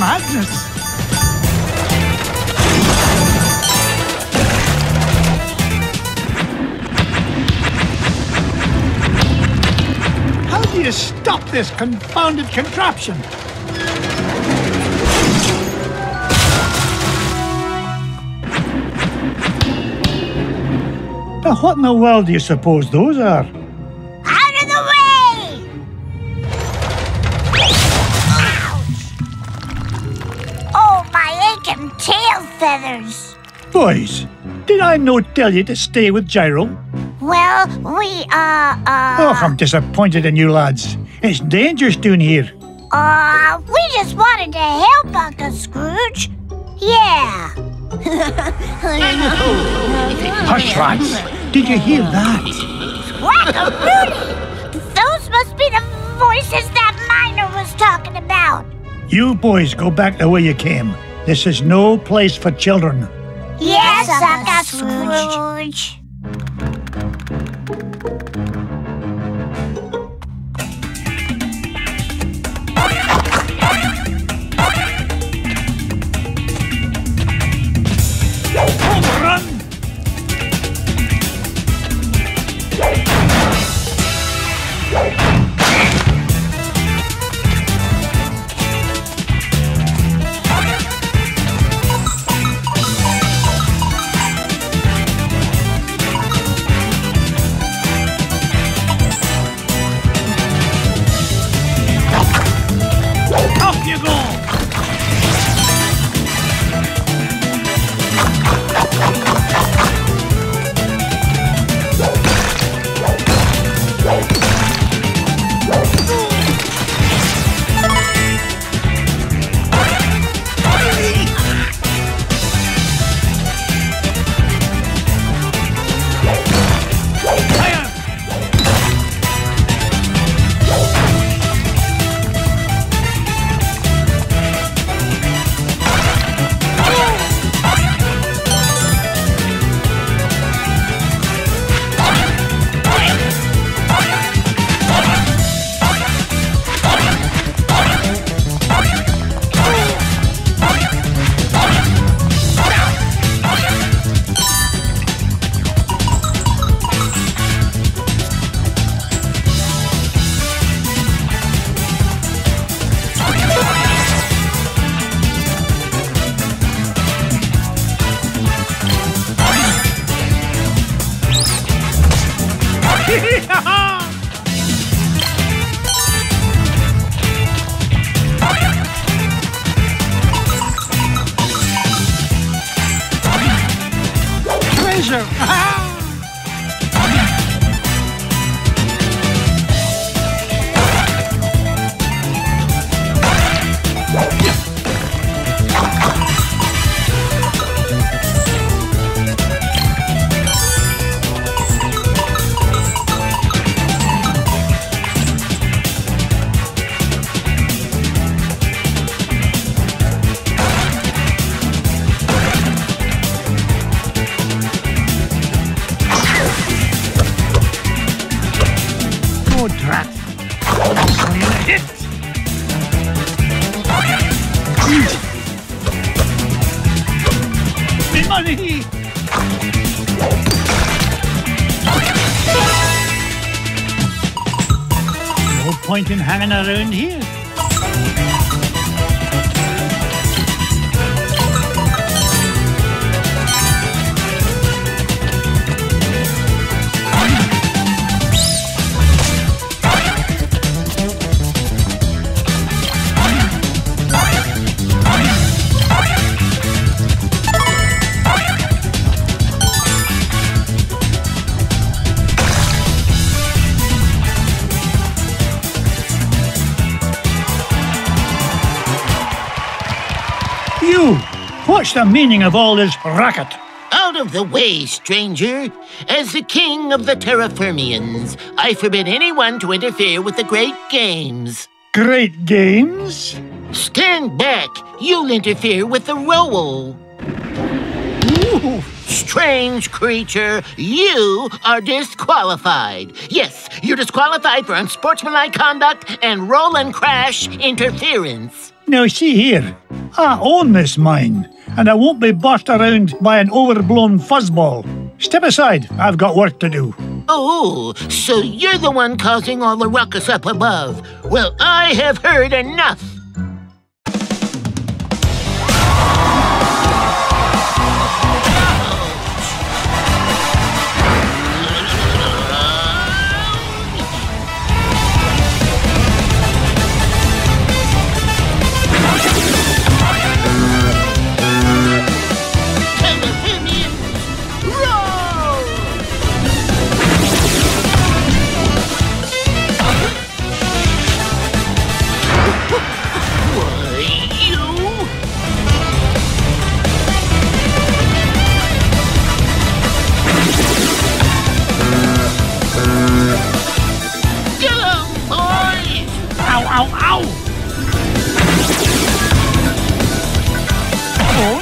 madness. How do you stop this confounded contraption? Now, what in the world do you suppose those are? Out of the way! Oh, my aching tail feathers. Boys, did I not tell you to stay with Gyro? Well, we, Oh, I'm disappointed in you lads. It's dangerous down here. we just wanted to help Uncle Scrooge. Yeah. Hush, lads. Did you hear that? Whack-a-Rudy! Those must be the voices that Miner was talking about. You boys go back the way you came. This is no place for children. Yes, Uncle Scrooge. Treasure! Drat. Hit. Me money. No point in hanging around here. You! What's the meaning of all this racket? Out of the way, stranger. As the king of the Terraformians, I forbid anyone to interfere with the great games. Great games? Stand back. You'll interfere with the role. Ooh. Strange creature, you are disqualified. Yes, you're disqualified for unsportsmanlike conduct and roll and crash interference. Now see here, I own this mine, and I won't be bossed around by an overblown fuzzball. Step aside, I've got work to do. Oh, so you're the one causing all the ruckus up above. Well, I have heard enough.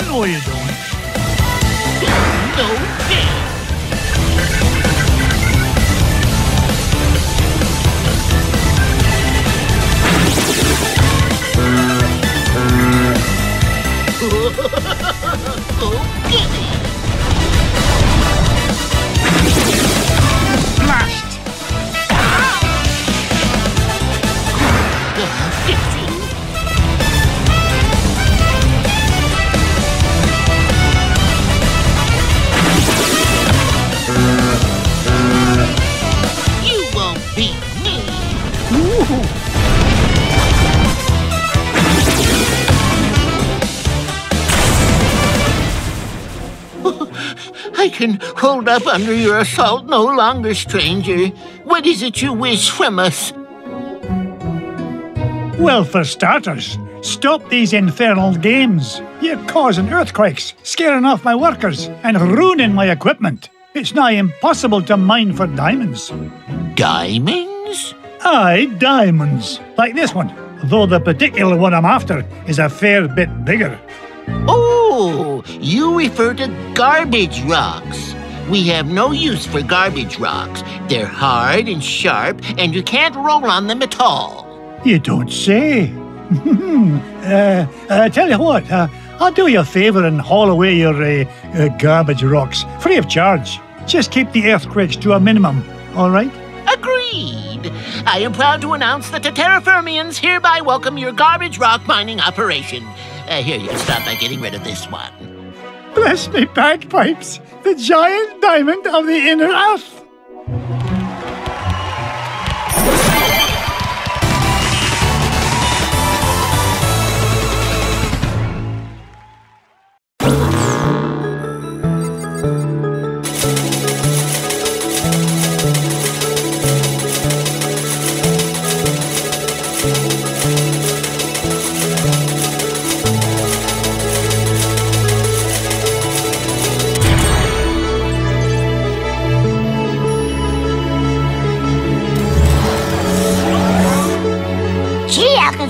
No, you don't. No fair. Oh, goody. Blast! You won't beat me. I can hold up under your assault no longer, stranger. What is it you wish from us? Well, for starters, stop these infernal games. You're causing earthquakes, scaring off my workers, and ruining my equipment. It's nigh impossible to mine for diamonds. Diamonds? Aye, diamonds. Like this one, though the particular one I'm after is a fair bit bigger. Oh, you refer to garbage rocks. We have no use for garbage rocks. They're hard and sharp, and you can't roll on them at all. You don't say. Tell you what, I'll do you a favour and haul away your garbage rocks, free of charge. Just keep the earthquakes to a minimum, all right? Agreed. I am proud to announce that the Terraformians hereby welcome your garbage rock mining operation. Here, you can start by getting rid of this one. Bless me bagpipes, the giant diamond of the inner earth.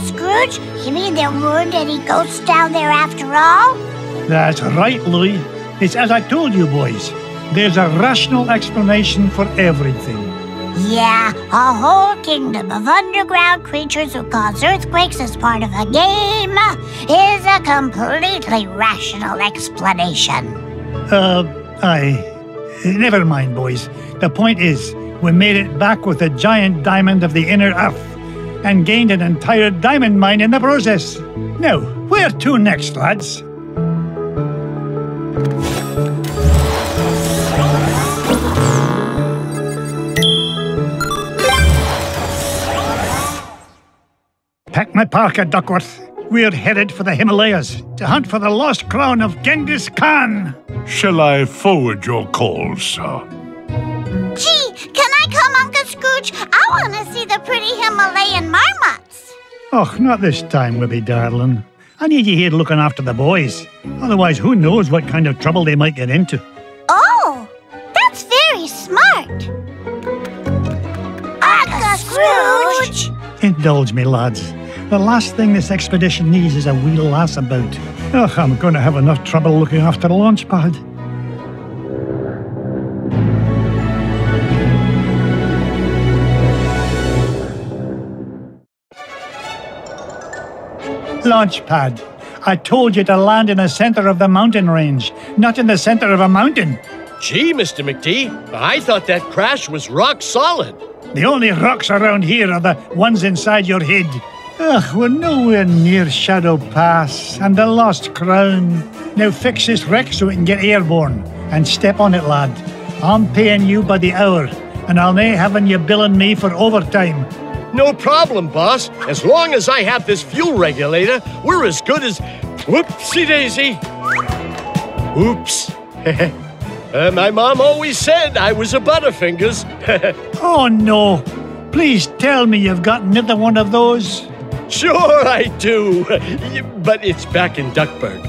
Scrooge, you mean there weren't any ghosts down there after all? That's right, Louie. It's as I told you, boys. There's a rational explanation for everything. Yeah, a whole kingdom of underground creatures who cause earthquakes as part of a game is a completely rational explanation. Never mind, boys. The point is, we made it back with the giant diamond of the inner earth and gained an entire diamond mine in the process. Now, where to next, lads? Pack my parka, Duckworth. We're headed for the Himalayas to hunt for the lost crown of Genghis Khan. Shall I forward your call, sir? Gee, can I come, Uncle Scrooge? I want to see the pretty Himalayan marmots. Oh, not this time, Wibby darling. I need you here looking after the boys. Otherwise, who knows what kind of trouble they might get into. Oh, that's very smart. Uncle Scrooge! Indulge me, lads. The last thing this expedition needs is a wee lass about. Ugh, I'm going to have enough trouble looking after the launch pad. Launchpad. I told you to land in the center of the mountain range, not in the center of a mountain. Gee, Mr. McD, I thought that crash was rock solid. The only rocks around here are the ones inside your head. Ugh, we're nowhere near Shadow Pass and the Lost Crown. Now fix this wreck so we can get airborne. And step on it, lad. I'm paying you by the hour, and I'll nae having you billing me for overtime. No problem, boss. As long as I have this fuel regulator, we're as good as... Whoopsie-daisy. Oops. My mom always said I was a Butterfingers. Oh, no. Please tell me you've got another one of those. Sure I do. But it's back in Duckburg.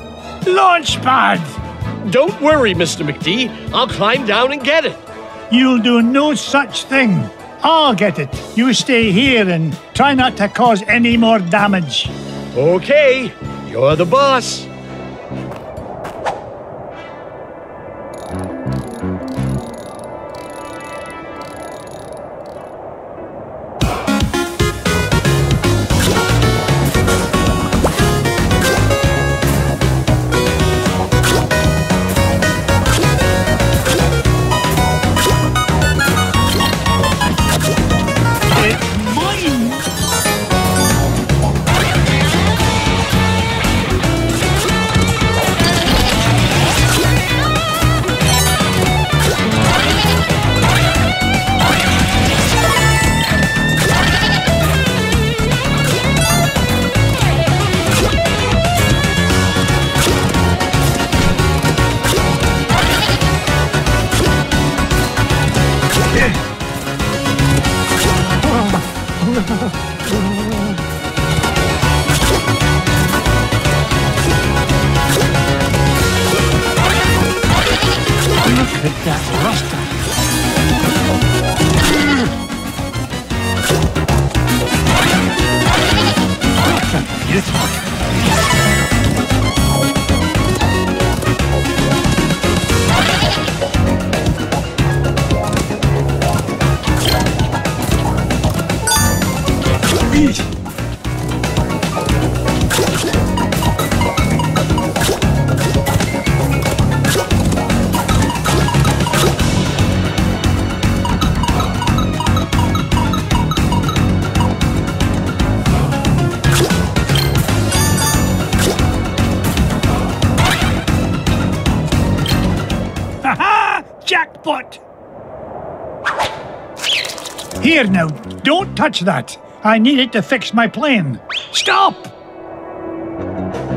Launchpad! Don't worry, Mr. McD. I'll climb down and get it. You'll do no such thing. I'll get it. You stay here and try not to cause any more damage. Okay, you're the boss. Jackpot! Here now, don't touch that. I need it to fix my plane. Stop!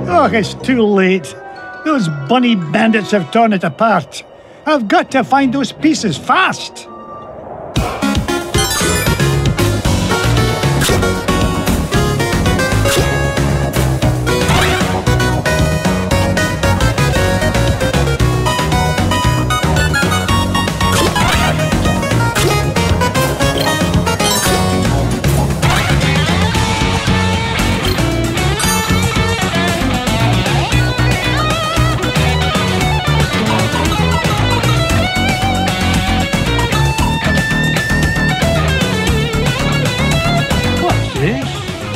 Oh, it's too late. Those bunny bandits have torn it apart. I've got to find those pieces fast.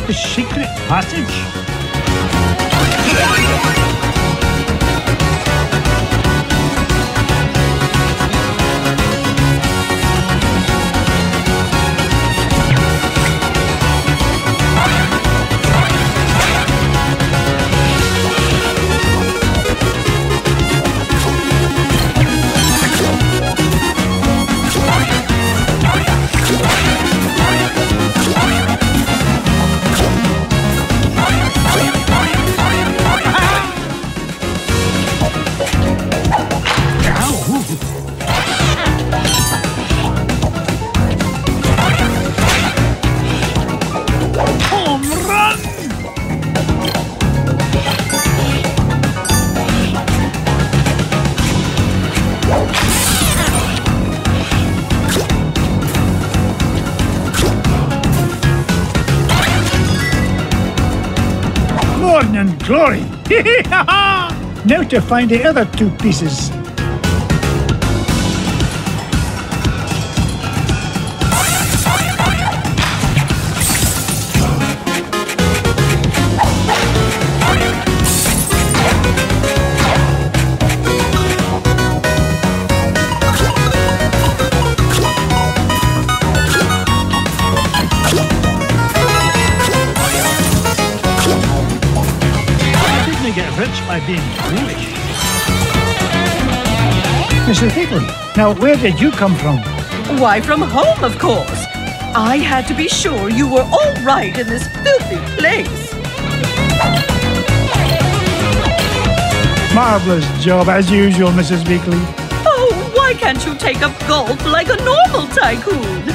The secret passage? Morning glory! Now to find the other two pieces. by being foolish. Mrs. Higley, now where did you come from? Why, from home, of course. I had to be sure you were all right in this filthy place. Marvelous job as usual, Mrs. Weekly. Oh, why can't you take up golf like a normal tycoon?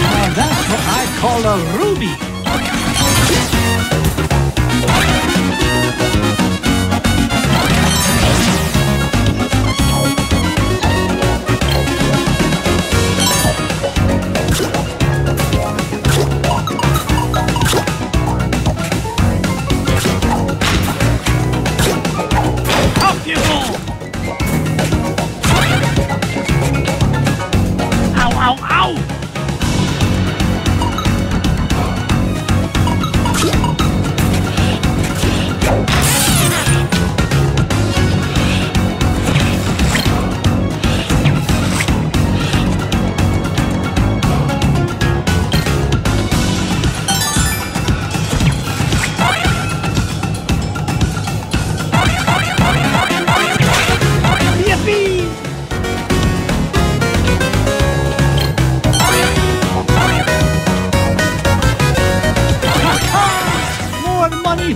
Now that's what I call a ruby.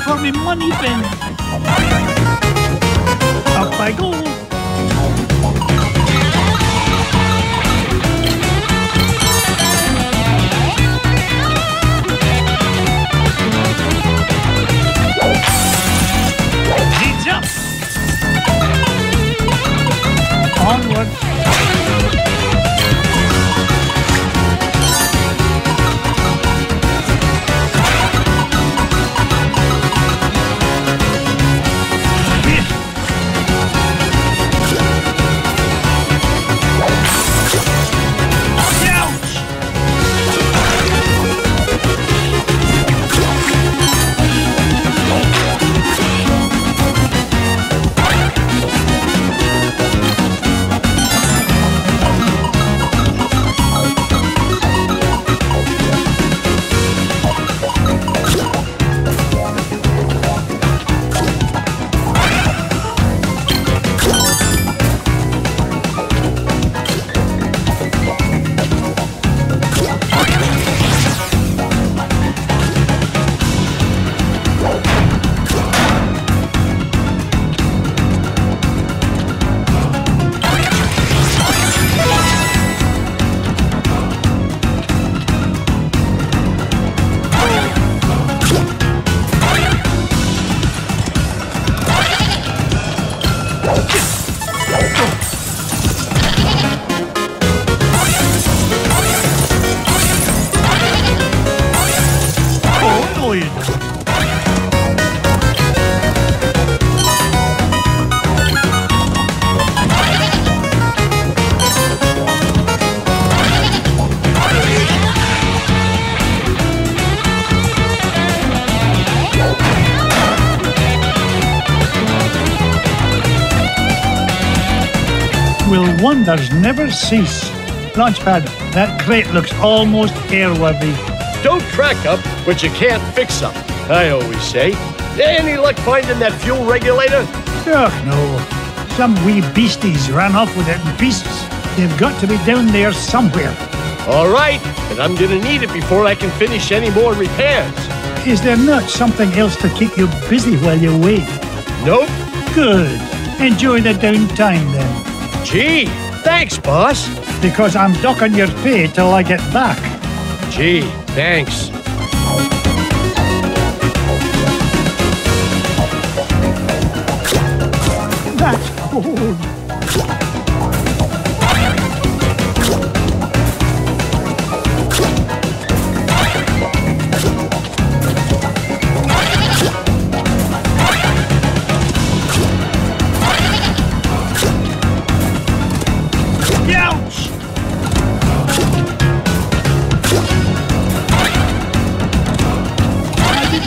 For me money bin. Up I go. Heads up. Onward. Will wonders never cease? Launchpad, that crate looks almost airworthy. Don't crack up what you can't fix up, I always say. Any luck finding that fuel regulator? Ugh, no. Some wee beasties ran off with it in pieces. They've got to be down there somewhere. All right, but I'm gonna need it before I can finish any more repairs. Is there not something else to keep you busy while you wait? Nope. Good. Enjoy the downtime then. Gee, thanks, boss. Because I'm docking your pay till I get back. Gee, thanks. That's cold.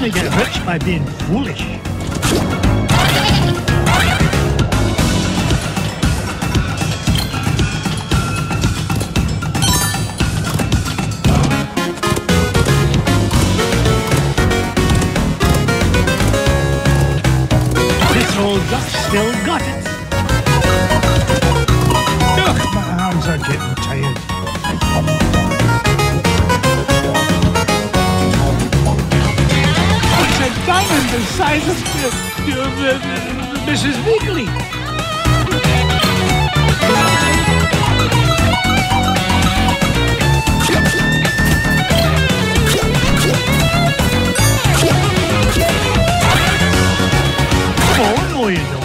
Get rich by being foolish. still got it. Ugh, my arms are getting tired. It's a diamond the size of Mrs. Wiggly. Oh, no you don't.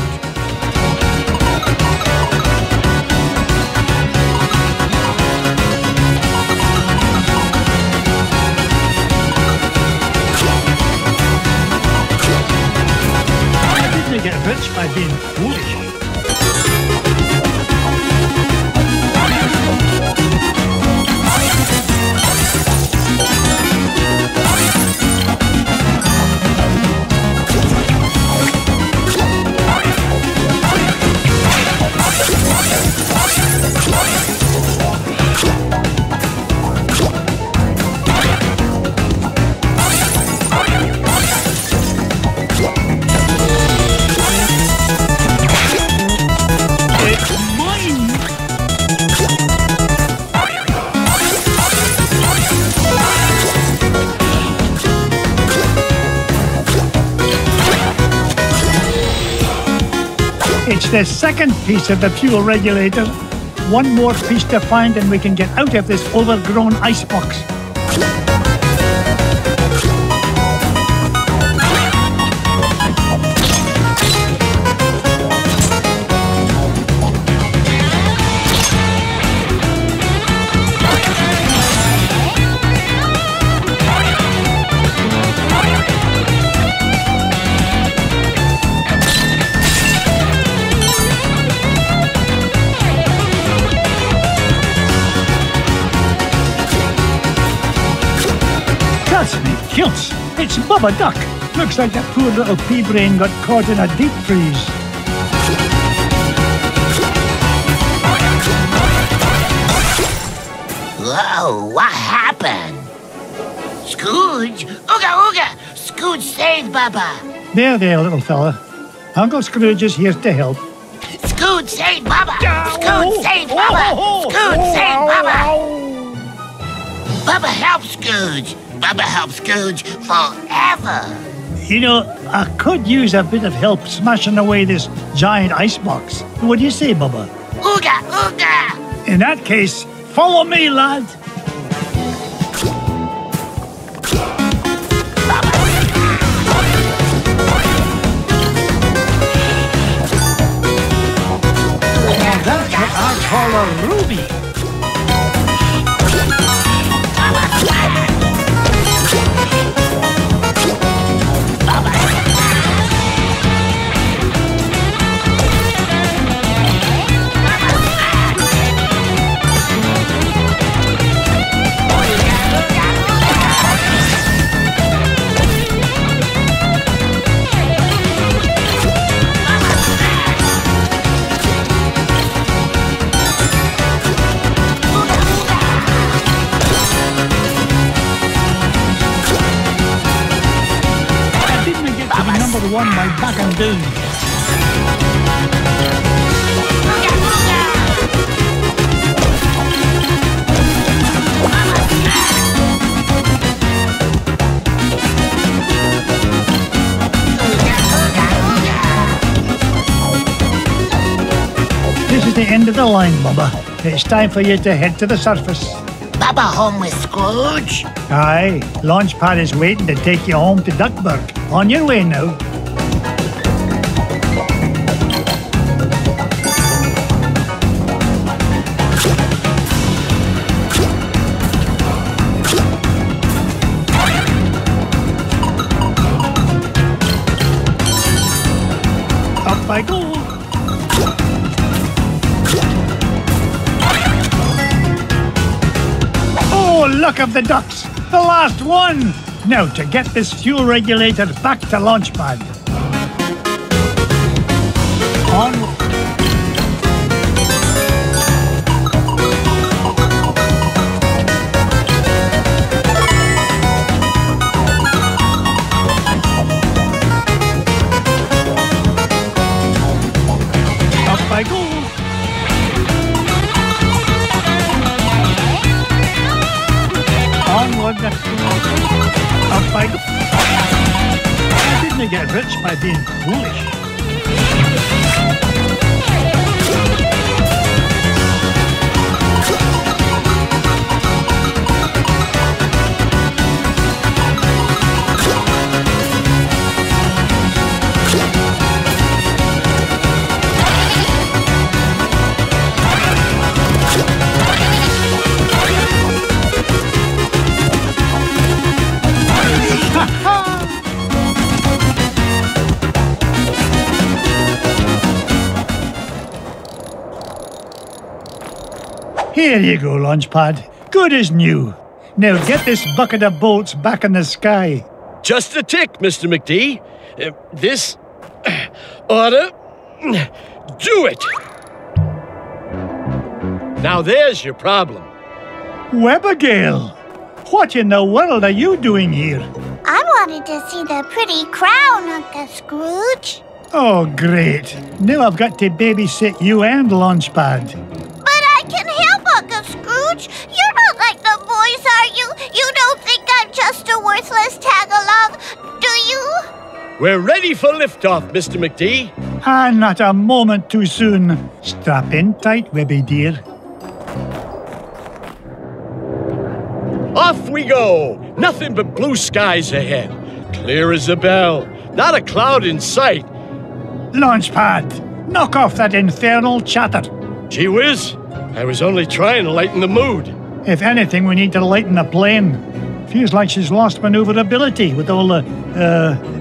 I didn't get rich by being foolish. It's the second piece of the fuel regulator. One more piece to find and we can get out of this overgrown icebox. Kilts, it's Bubba Duck. Looks like that poor little pea brain got caught in a deep freeze. Whoa, what happened? Scrooge? Ooga ooga! Scrooge saved Bubba! There, little fella. Uncle Scrooge is here to help. Scrooge saved Bubba! Scrooge saved Bubba! Scrooge saved Bubba! Bubba helps Scrooge! Bubba helps Scrooge forever! You know, I could use a bit of help smashing away this giant icebox. What do you say, Bubba? Ooga ooga! In that case, follow me, lad. That's what I call a ruby. One by back and down. This is the end of the line, Bubba. It's time for you to head to the surface. Bubba home with Scrooge? Aye, Launchpad is waiting to take you home to Duckburg. On your way now. Up I go. Oh, look at the ducks. The last one. Now to get this fuel regulator back to Launchpad. On. Up I go. I didn't get rich by being foolish. Here you go, Launchpad. Good as new. Now get this bucket of bolts back in the sky. Just a tick, Mr. McD. This oughta do it. Now there's your problem. Webigail, what in the world are you doing here? I wanted to see the pretty crown, Uncle Scrooge. Oh, great. Now I've got to babysit you and Launchpad. But I can help, Uncle Scrooge. You're not like the boys, are you? You don't think I'm just a worthless tag-along, do you? We're ready for liftoff, Mr. McD. Ah, not a moment too soon. Strap in tight, Webby dear. Off we go! Nothing but blue skies ahead. Clear as a bell. Not a cloud in sight. Launchpad, knock off that infernal chatter. Gee whiz, I was only trying to lighten the mood. If anything, we need to lighten the plane. Feels like she's lost maneuverability with all the,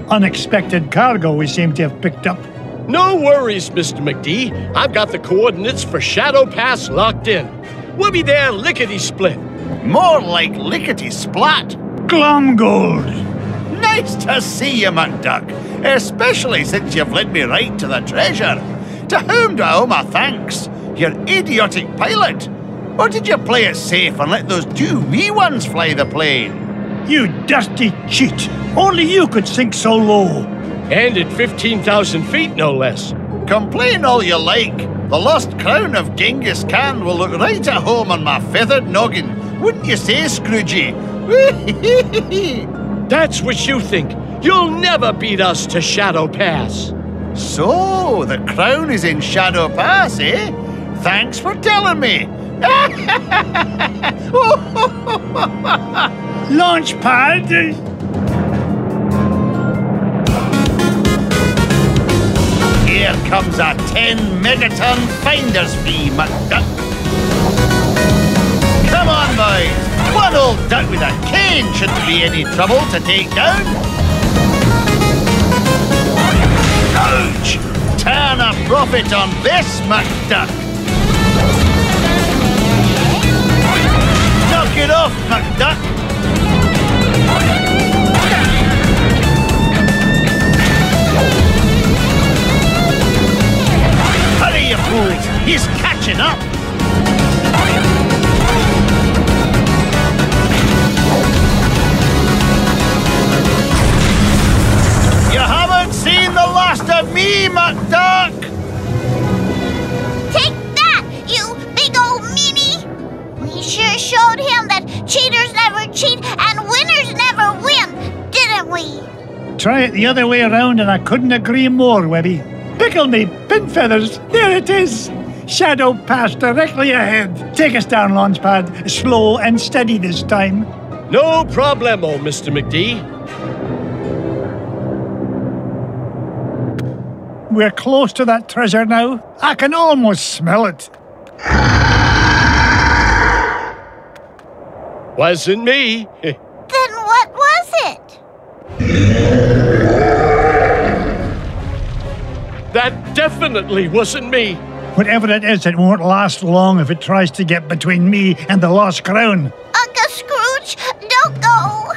unexpected cargo we seem to have picked up. No worries, Mr. McD. I've got the coordinates for Shadow Pass locked in. We'll be there lickety-split. More like lickety-splat. Glumgold! Nice to see you, McDuck. Especially since you've led me right to the treasure. To whom do I owe my thanks? Your idiotic pilot? Or did you play it safe and let those two wee ones fly the plane? You dirty cheat! Only you could sink so low. And at 15,000 feet, no less. Complain all you like. The lost crown of Genghis Khan will look right at home on my feathered noggin. Wouldn't you say, Scroogey? That's what you think. You'll never beat us to Shadow Pass. So, the crown is in Shadow Pass, eh? Thanks for telling me. Launchpad! Here comes a 10-megaton finder's fee, McDuck. Come on, boys. One old duck with a cane shouldn't be any trouble to take down. Ouch! Turn a profit on this, McDuck. Knock it off, McDuck. Hurry, you fools! He's catching up! You haven't seen the last of me, McDuck! Take that, you big old meanie! We sure showed him that cheaters never cheat and winners never win, didn't we? Try it the other way around and I couldn't agree more, Webby. Pickle me, pin feathers, there it is! Shadow Pass directly ahead. Take us down, Launchpad. Slow and steady this time. No problemo, Mr. McD. We're close to that treasure now. I can almost smell it. Wasn't me. Then what was it? That definitely wasn't me. Whatever it is, it won't last long if it tries to get between me and the lost crown. Uncle Scrooge, don't go.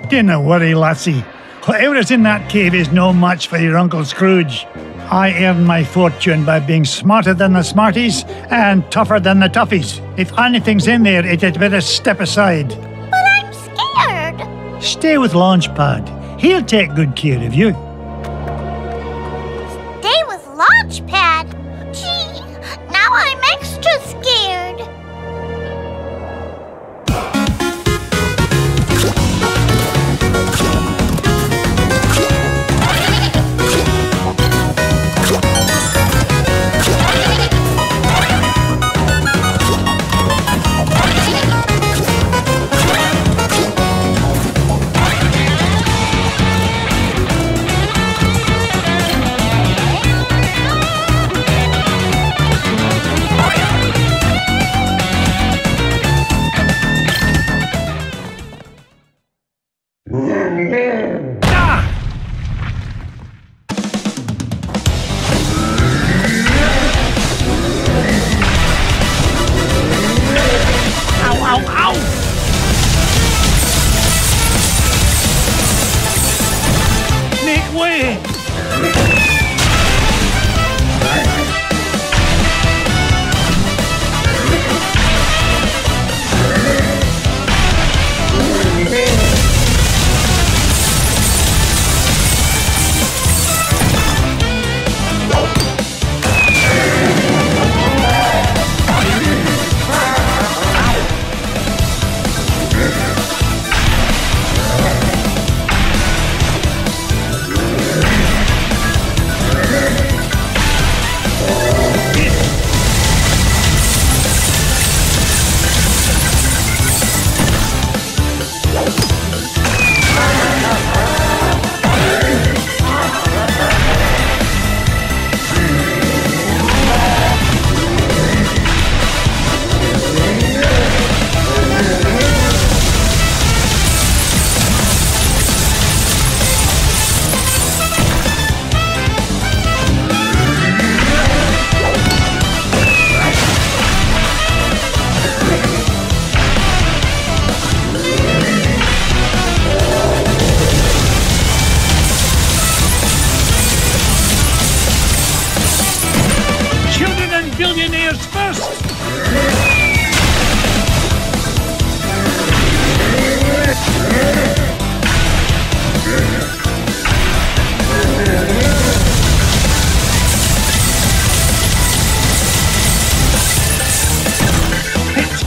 Dinna worry, lassie. Whatever is in that cave is no match for your Uncle Scrooge. I earned my fortune by being smarter than the smarties and tougher than the toughies. If anything's in there, it had better step aside. But I'm scared. Stay with Launchpad. He'll take good care of you. Stay with Launchpad? Gee, now I'm extra scared.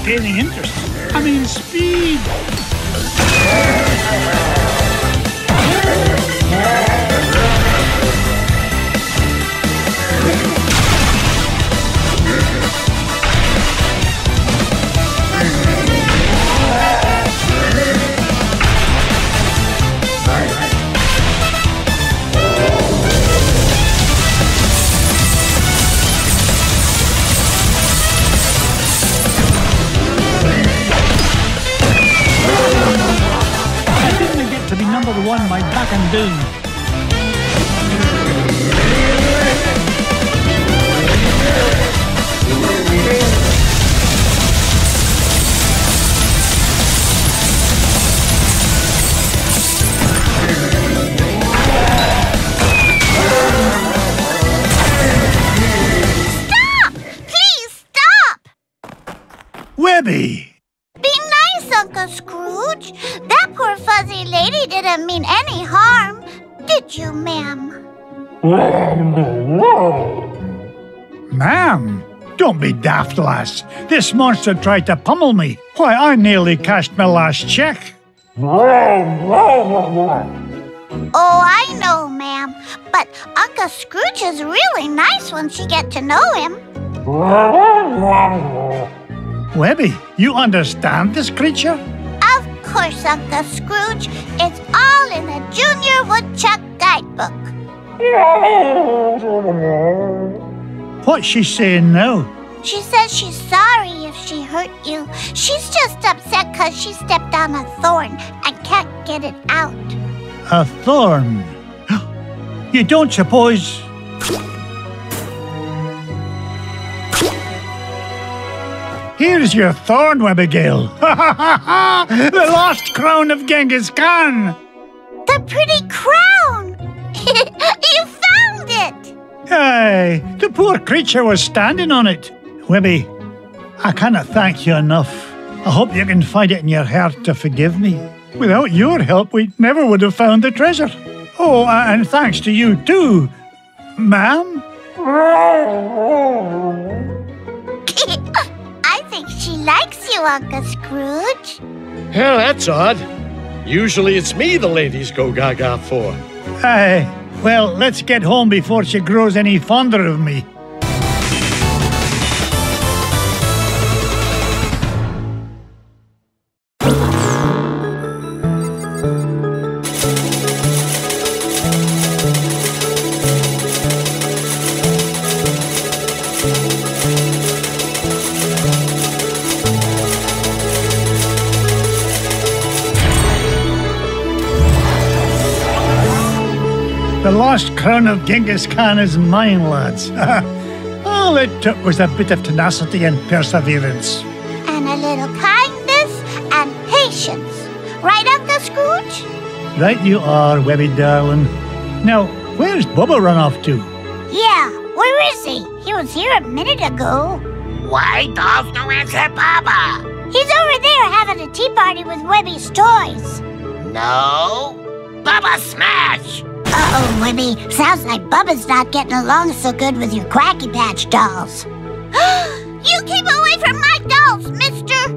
Gaining interest. I mean, speed. Number one, my back and doom. Stop! Please stop! Webby! Be nice, Uncle Scrooge. That poor fuzzy lady didn't mean any harm. Did you, ma'am? Ma'am? Don't be daft, lass. This monster tried to pummel me. Why, I nearly cashed my last check. Oh, I know, ma'am. But Uncle Scrooge is really nice once you get to know him. Webby, you understand this creature? Of course, Uncle Scrooge. It's all in the Junior Woodchuck Guidebook. What's she saying now? She says she's sorry if she hurt you. She's just upset because she stepped on a thorn and can't get it out. A thorn? You don't suppose... Here's your thorn, Abigail. The lost crown of Genghis Khan. The pretty crown. You found it. Aye, the poor creature was standing on it. Webby, I cannot thank you enough. I hope you can find it in your heart to forgive me. Without your help, we never would have found the treasure. Oh, and thanks to you too, ma'am. I think she likes you, Uncle Scrooge. Yeah, that's odd. Usually it's me the ladies go gaga for. Aye, well, let's get home before she grows any fonder of me. The lost crown of Genghis Khan is mine, lads. All it took was a bit of tenacity and perseverance. And a little kindness and patience. Right, Uncle Scrooge? Right you are, Webby darling. Now, where's Bubba run off to? Yeah, where is he? He was here a minute ago. Why does no answer, Baba? He's over there having a tea party with Webby's toys. No. Baba smash! Uh-oh, Webby. Sounds like Bubba's not getting along so good with your Quacky Patch dolls. You keep away from my dolls, mister!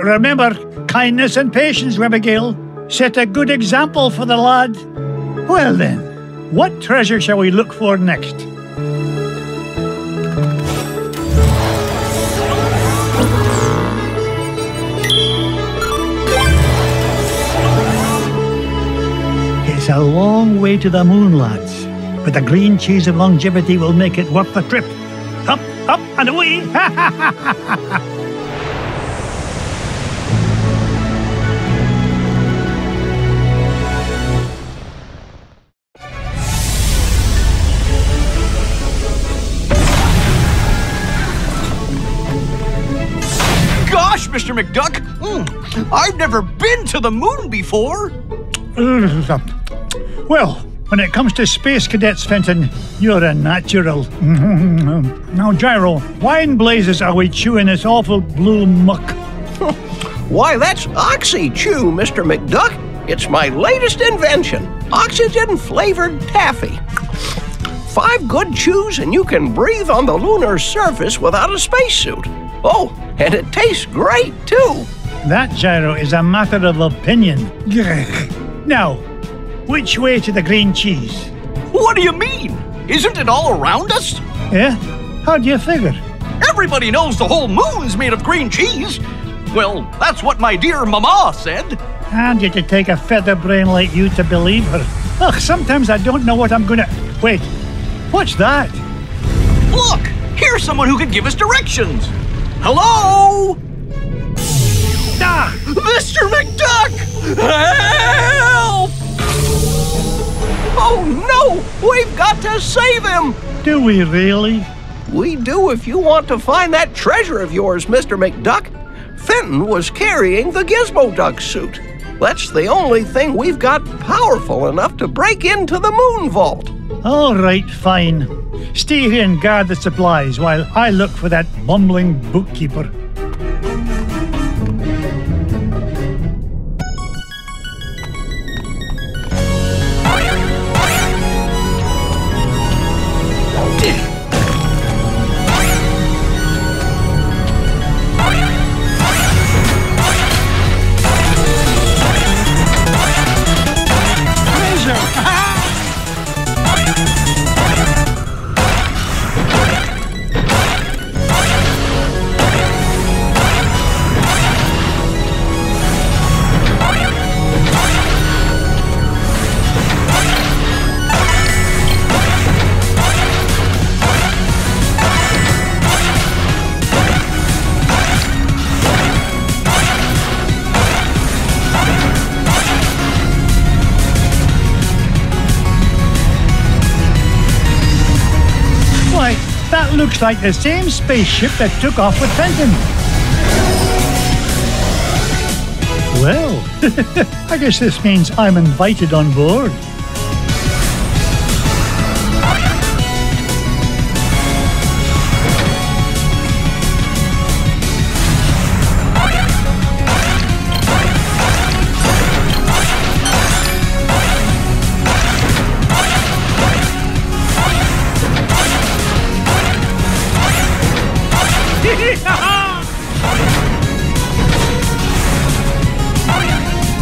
Remember, kindness and patience, Webbigail. Set a good example for the lad. Well then, what treasure shall we look for next? It's a long way to the moon, lads, but the green cheese of longevity will make it worth the trip. Up, up, and away! Gosh, Mr. McDuck, I've never been to the moon before. Well, when it comes to space cadets, Fenton, you're a natural. Now, Gyro, why in blazes are we chewing this awful blue muck? Why, that's Oxy Chew, Mr. McDuck. It's my latest invention, oxygen-flavored taffy. 5 good chews and you can breathe on the lunar surface without a spacesuit. Oh, and it tastes great, too. That, Gyro, is a matter of opinion. Now, which way to the green cheese? What do you mean? Isn't it all around us? Yeah? How do you figure? Everybody knows the whole moon's made of green cheese. Well, that's what my dear mama said. And you could take a feather brain like you to believe her. Ugh, sometimes I don't know what I'm gonna... Wait, what's that? Look, here's someone who can give us directions. Hello? Ah! Mr. McDuck! Help! Oh, no! We've got to save him! Do we really? We do if you want to find that treasure of yours, Mr. McDuck. Fenton was carrying the Gizmo Duck suit. That's the only thing we've got powerful enough to break into the moon vault. All right, fine. Stay here and guard the supplies while I look for that bumbling bookkeeper. That looks like the same spaceship that took off with Fenton. Well, I guess this means I'm invited on board.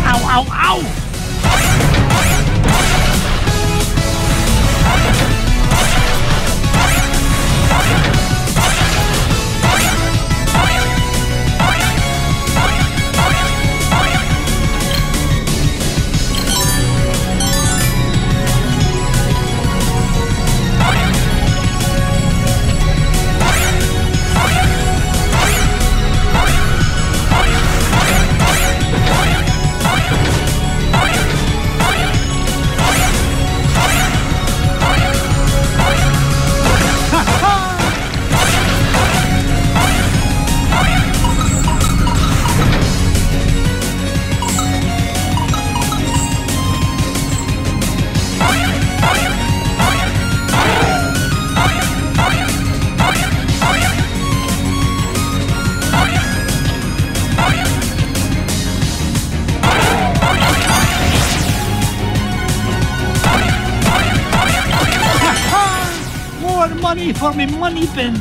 Ow, ow, ow! money for me money bin.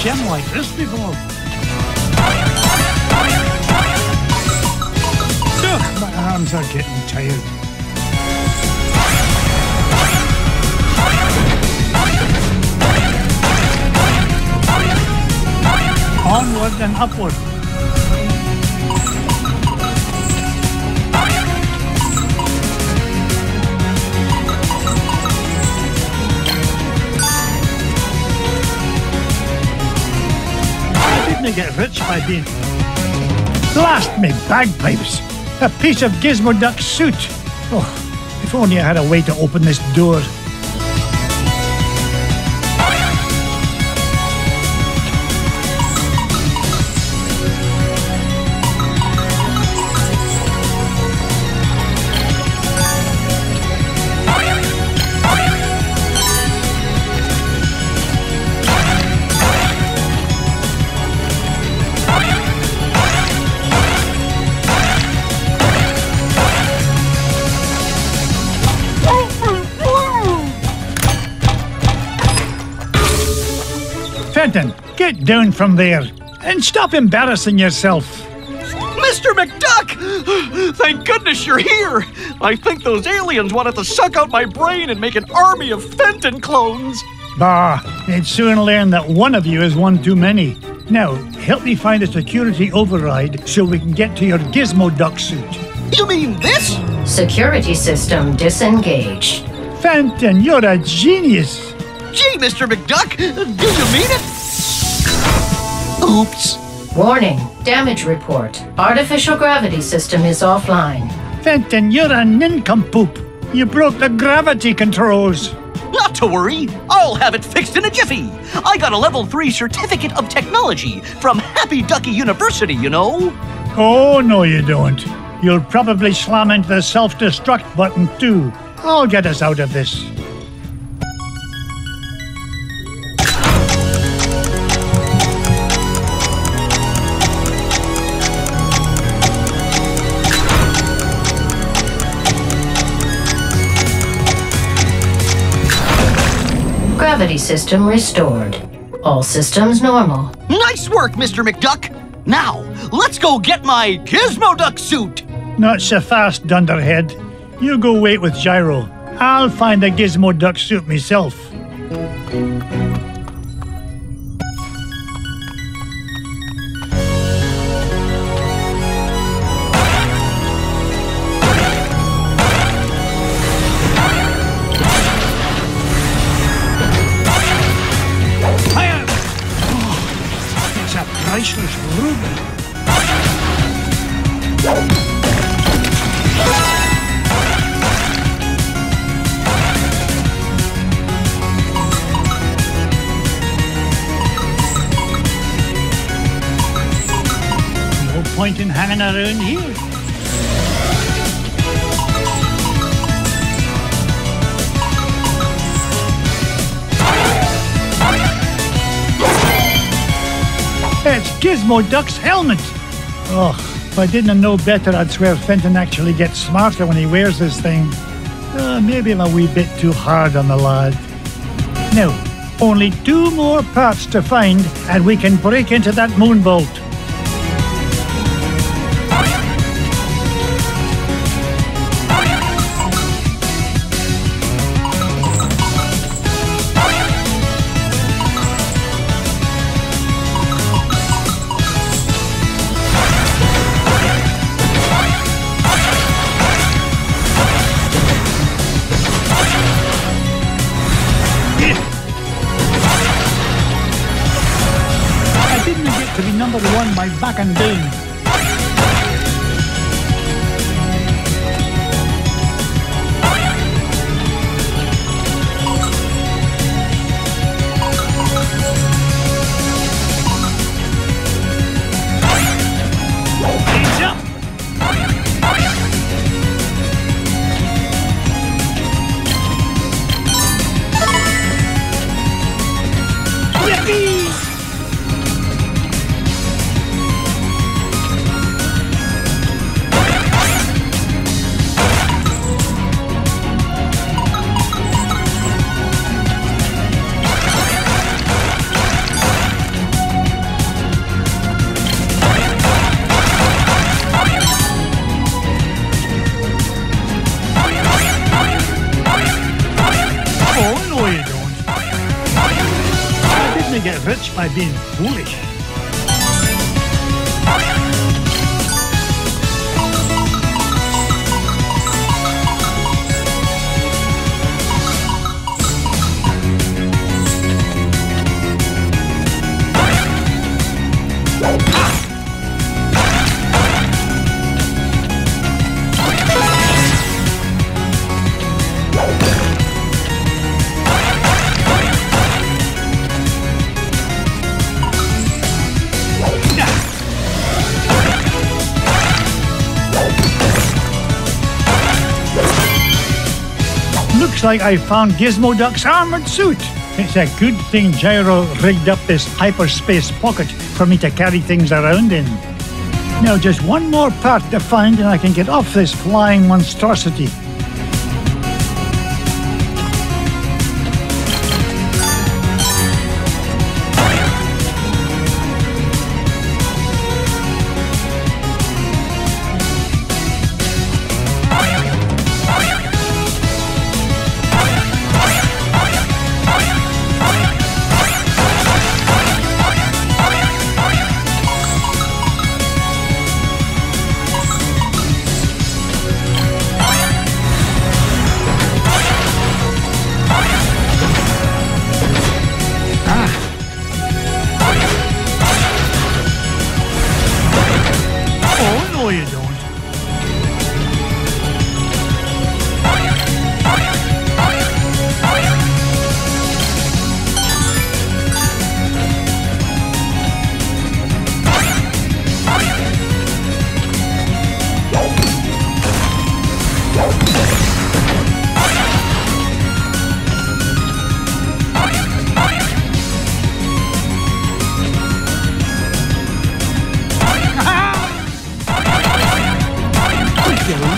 Gem like this before. Ugh, my arms are getting tired. Onward and upward. I get rich by being... Blast me bagpipes! A piece of Gizmo Duck suit! Oh, if only I had a way to open this door. Fenton, get down from there and stop embarrassing yourself. Mr. McDuck! Thank goodness you're here! I think those aliens wanted to suck out my brain and make an army of Fenton clones. Bah, they'd soon learn that one of you is one too many. Now, help me find a security override so we can get to your Gizmo Duck suit. You mean this? Security system disengaged. Fenton, you're a genius. Gee, Mr. McDuck, do you mean it? Oops. Warning, damage report. Artificial gravity system is offline. Fenton, you're a nincompoop. You broke the gravity controls. Not to worry, I'll have it fixed in a jiffy. I got a level 3 certificate of technology from Happy Ducky University, you know. Oh, no you don't. You'll probably slam into the self-destruct button too. I'll get us out of this. Gravity system restored. All systems normal. Nice work, Mr. McDuck. Now, let's go get my Gizmo Duck suit. Not so fast, Dunderhead. You go wait with Gyro. I'll find a Gizmo Duck suit myself. Priceless ruby. No point in hanging around here. It's Gizmo Duck's helmet! Oh, if I didn't know better, I'd swear Fenton actually gets smarter when he wears this thing. Maybe I'm a wee bit too hard on the lad. Now, only 2 more parts to find, and we can break into that moon vault. and down. Get rich by being foolish. Looks like I found Gizmo Duck's armored suit. It's a good thing Gyro rigged up this hyperspace pocket for me to carry things around in. Now just one more part to find and I can get off this flying monstrosity. No, you don't.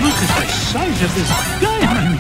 Look at the size of this diamond!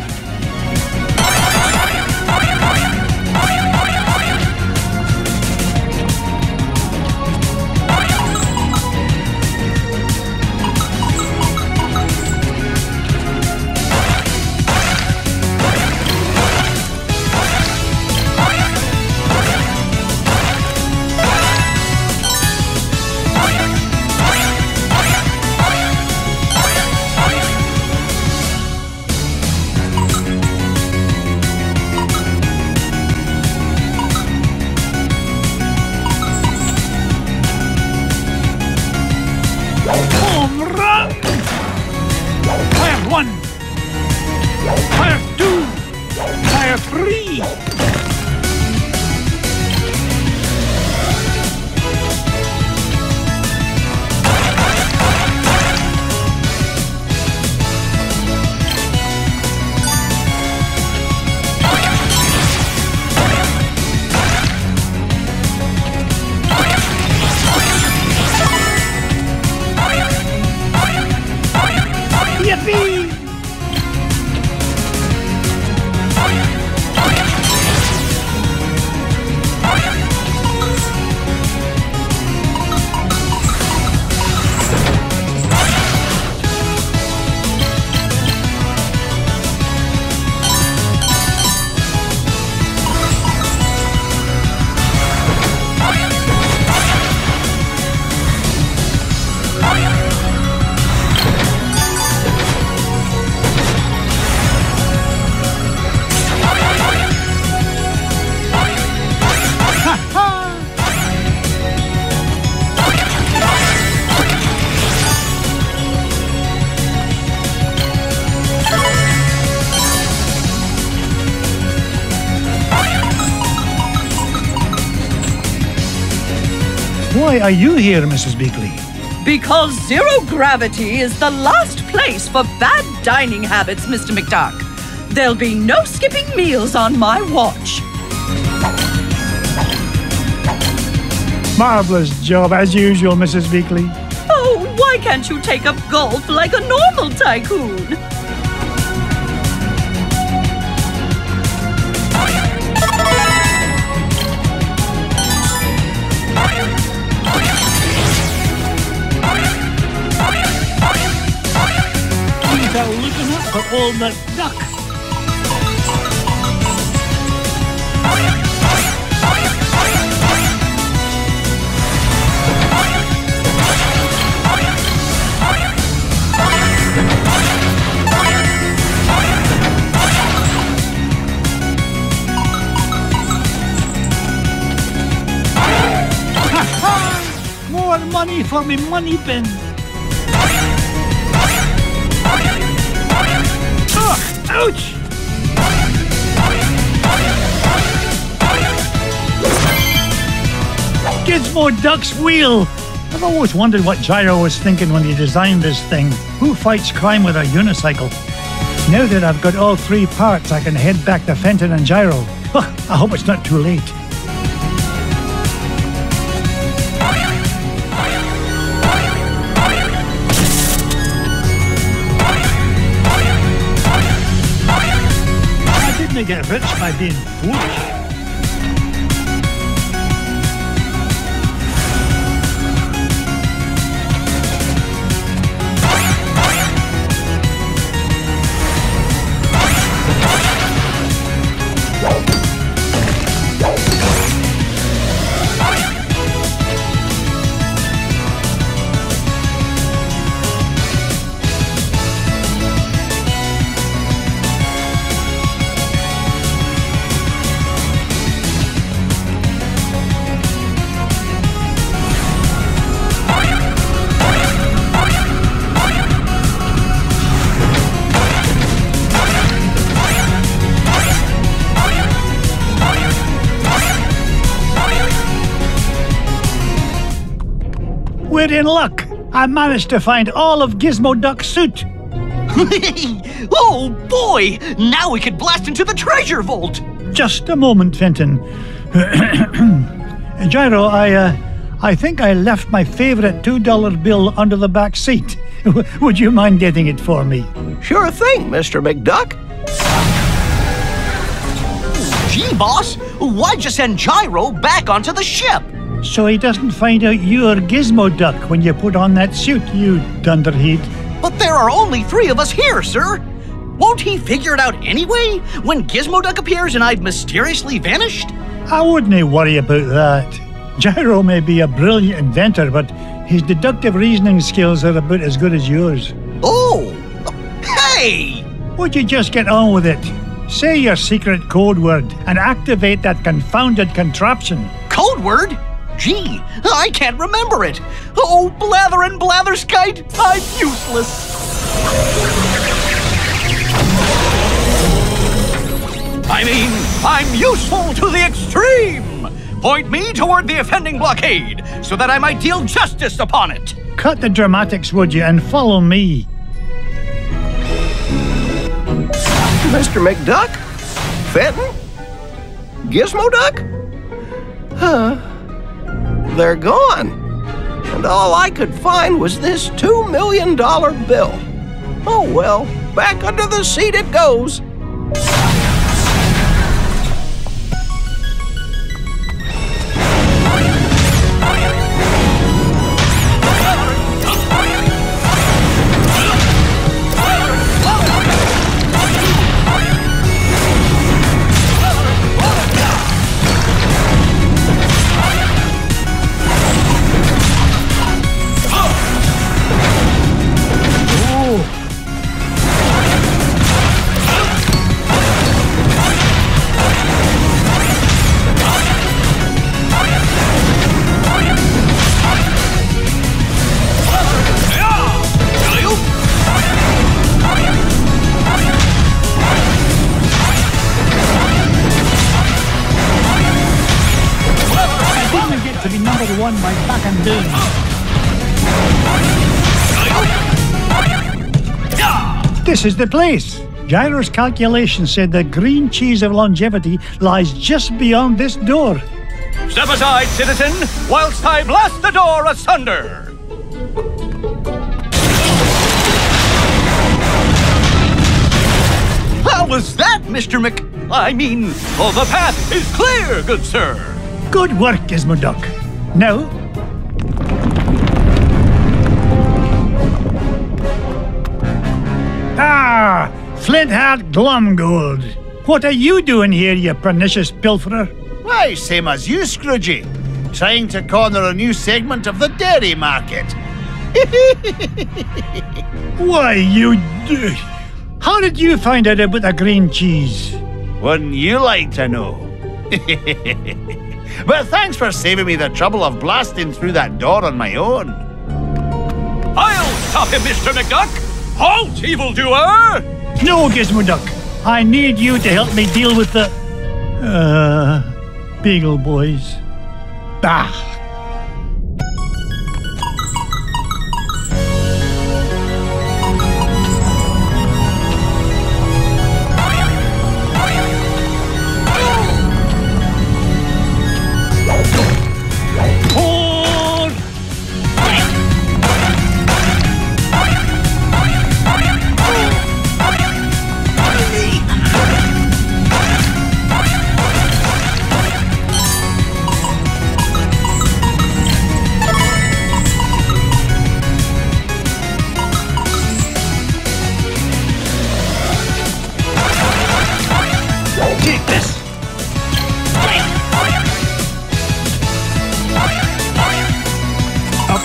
Fire 1! Fire 2! Fire 3! Yippee! Why are you here, Mrs. Beakley? Because zero gravity is the last place for bad dining habits, Mr. McDuck. There'll be no skipping meals on my watch. Marvelous job, as usual, Mrs. Beakley. Oh, why can't you take up golf like a normal tycoon? They're looking up for old McDuck. More money for me money bin. Ouch! Gizmo Duck's wheel! I've always wondered what Gyro was thinking when he designed this thing. Who fights crime with a unicycle? Now that I've got all 3 parts, I can head back to Fenton and Gyro. I hope it's not too late. I get rich by being foolish. We're in luck. I managed to find all of Gizmo Duck's suit. Oh boy! Now we can blast into the treasure vault! Just a moment, Fenton. Gyro, I think I left my favorite $2 bill under the back seat. Would you mind getting it for me? Sure thing, Mr. McDuck. Gee, boss, why'd you send Gyro back onto the ship? So he doesn't find out you're Gizmo Duck when you put on that suit, you dunderhead. But there are only 3 of us here, sir. Won't he figure it out anyway, when Gizmo Duck appears and I've mysteriously vanished? I wouldn't worry about that. Gyro may be a brilliant inventor, but his deductive reasoning skills are about as good as yours. Oh! Hey! Would you just get on with it? Say your secret code word and activate that confounded contraption. Code word? Gee, I can't remember it. Oh, blather and blatherskite, I'm useless. I mean, I'm useful to the extreme. Point me toward the offending blockade so that I might deal justice upon it. Cut the dramatics, would you, and follow me. Mr. McDuck? Fenton? Gizmo Duck? They're gone. And all I could find was this $2 million bill. Oh well, back under the seat it goes. on my back and down. This is the place. Gyro's calculations said the green cheese of longevity lies just beyond this door. Step aside, citizen, whilst I blast the door asunder! How was that, Mr. the path is clear, good sir! Good work, Gizmo Duck. Now... Ah! Flint-Heart Glumgold. What are you doing here, you pernicious pilferer? Why, same as you, Scroogey. Trying to corner a new segment of the dairy market. Why, you... How did you find out about the green cheese? Wouldn't you like to know? But thanks for saving me the trouble of blasting through that door on my own. I'll stop him, Mr. McDuck! Halt, evildoer! No, Gizmo Duck. I need you to help me deal with the... Beagle Boys. Bah!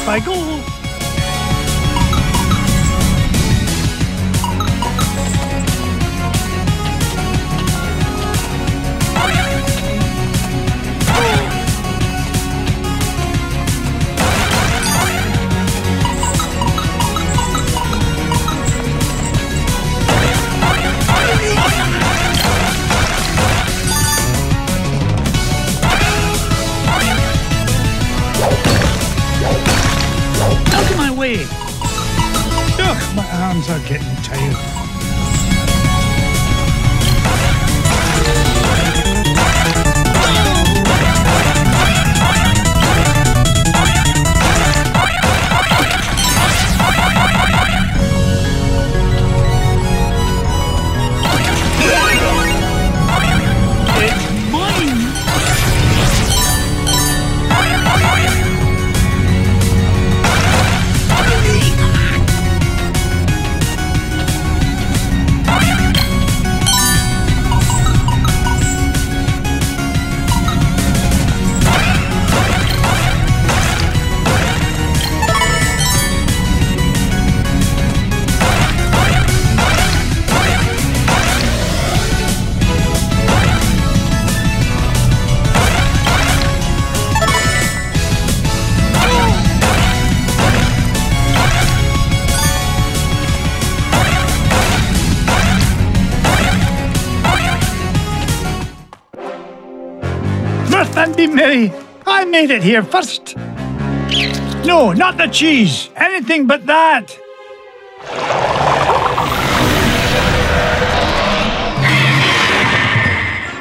I go. Ugh, my arms are getting tired. And be merry. I made it here first. No, not the cheese. Anything but that.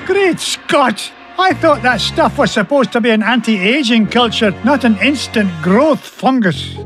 Great Scott! I thought that stuff was supposed to be an anti-aging culture, not an instant growth fungus.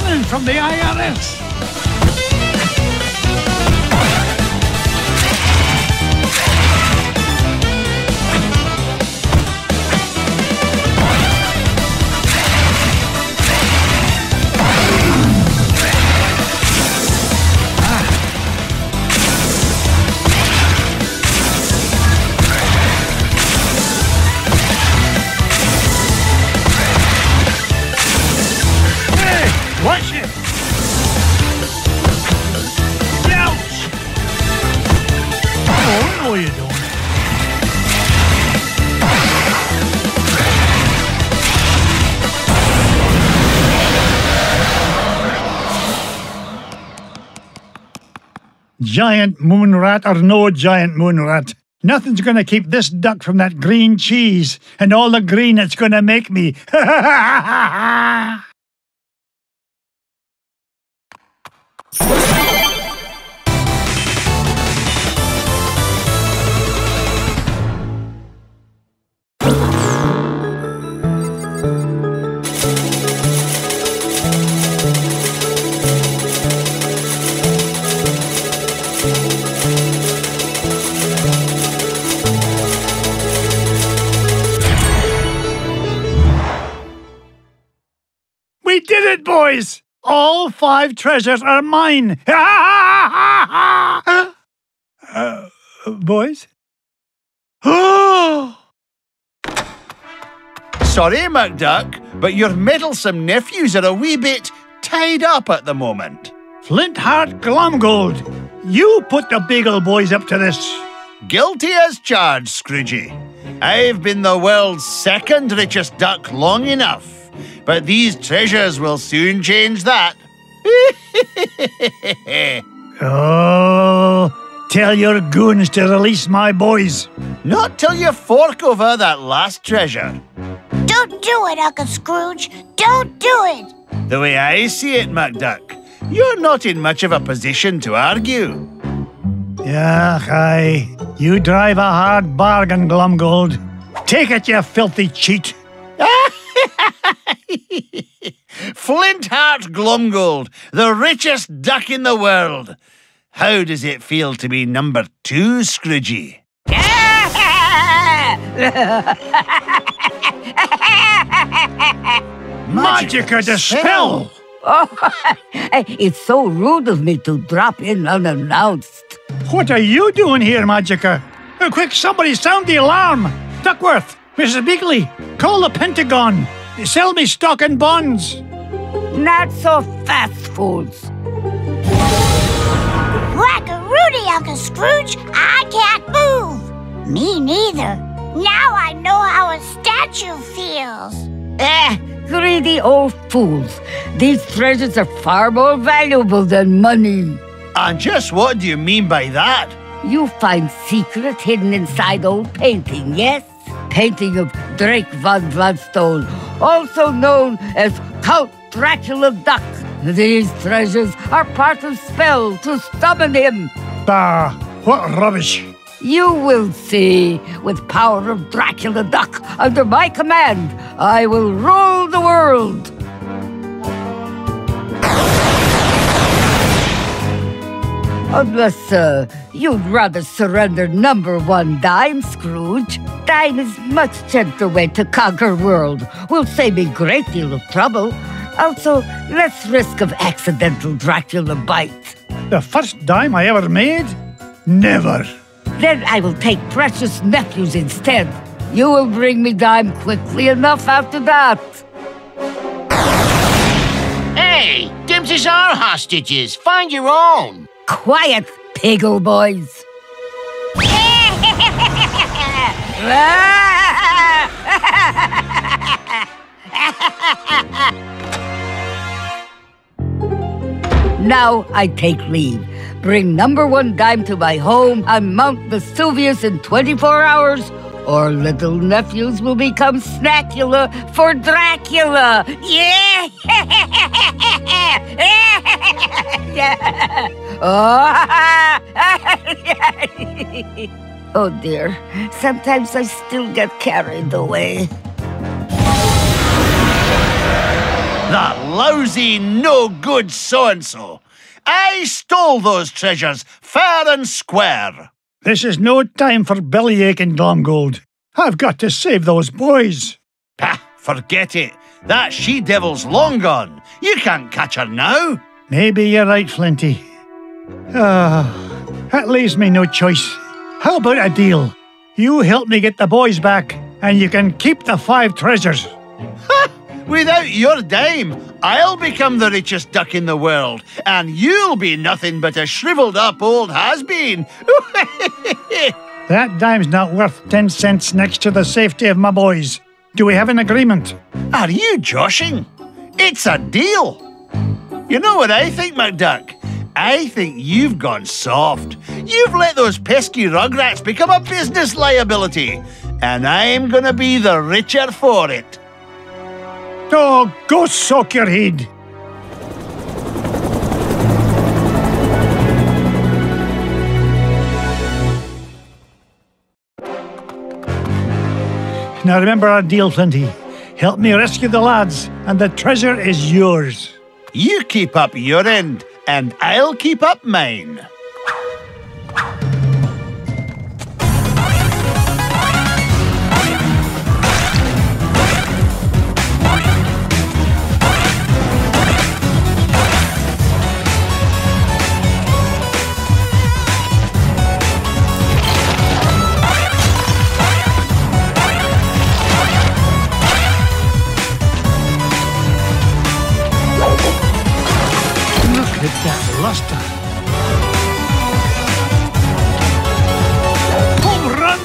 running from the IRS. Watch it! Ouch! Oh, I know what you're doing. Giant moon rat or no giant moon rat, nothing's gonna keep this duck from that green cheese and all the green it's gonna make me. We did it, boys! All 5 treasures are mine! Boys? Sorry, McDuck, but your meddlesome nephews are a wee bit tied up at the moment. Flintheart Glumgold, you put the Beagle Boys up to this. Guilty as charged, Scroogey. I've been the world's 2nd richest duck long enough. But these treasures will soon change that. Oh, tell your goons to release my boys. Not till you fork over that last treasure. Don't do it, Uncle Scrooge. Don't do it. The way I see it, McDuck, you're not in much of a position to argue. Yeah, aye. You drive a hard bargain, Glumgold. Take it, you filthy cheat. Flintheart Glumgold, the richest duck in the world. How does it feel to be number 2, Scroogey? Magica Dispel! Oh, it's so rude of me to drop in unannounced. What are you doing here, Magica? Quick, somebody sound the alarm! Duckworth, Mrs. Beakley, call the Pentagon. Sell me stock and bonds. Not so fast, fools. Whack-a-roody, Uncle Scrooge. I can't move. Me neither. Now I know how a statue feels. Greedy old fools. These treasures are far more valuable than money. And just what do you mean by that? You find secret hidden inside old painting, yes? Painting of Drake von Gladstone, also known as Count Dracula Duck. These treasures are part of spell to summon him. Bah, what rubbish. You will see. With power of Dracula Duck under my command, I will rule the world. Unless, you'd rather surrender number 1 dime, Scrooge. Dime is much gentler way to conquer world. Will save me great deal of trouble. Also, less risk of accidental Dracula bite. The first dime I ever made? Never. Then I will take precious nephews instead. You will bring me dime quickly enough after that. Hey, Dimses are hostages. Find your own. Quiet, Piggle boys. Now I take leave. Bring number 1 dime to my home on Mount Vesuvius in 24 hours, or little nephews will become Snackula for Dracula. Yeah! Oh dear, sometimes I still get carried away. That lousy, no-good so-and-so. I stole those treasures fair and square. This is no time for bellyache and Glomgold. I've got to save those boys. Pah, forget it. That she-devil's long gone. You can't catch her now. Maybe you're right, Flinty. That leaves me no choice. How about a deal? You help me get the boys back, and you can keep the 5 treasures. Ha! Without your dime, I'll become the richest duck in the world, and you'll be nothing but a shriveled-up old has-been. That dime's not worth 10 cents next to the safety of my boys. Do we have an agreement? Are you joshing? It's a deal. You know what I think, McDuck? I think you've gone soft. You've let those pesky rugrats become a business liability, and I'm gonna be the richer for it. Oh, go soak your head. Now remember our deal, Flinty. Help me rescue the lads, and the treasure is yours. You keep up your end, and I'll keep up mine. That luster. Home run!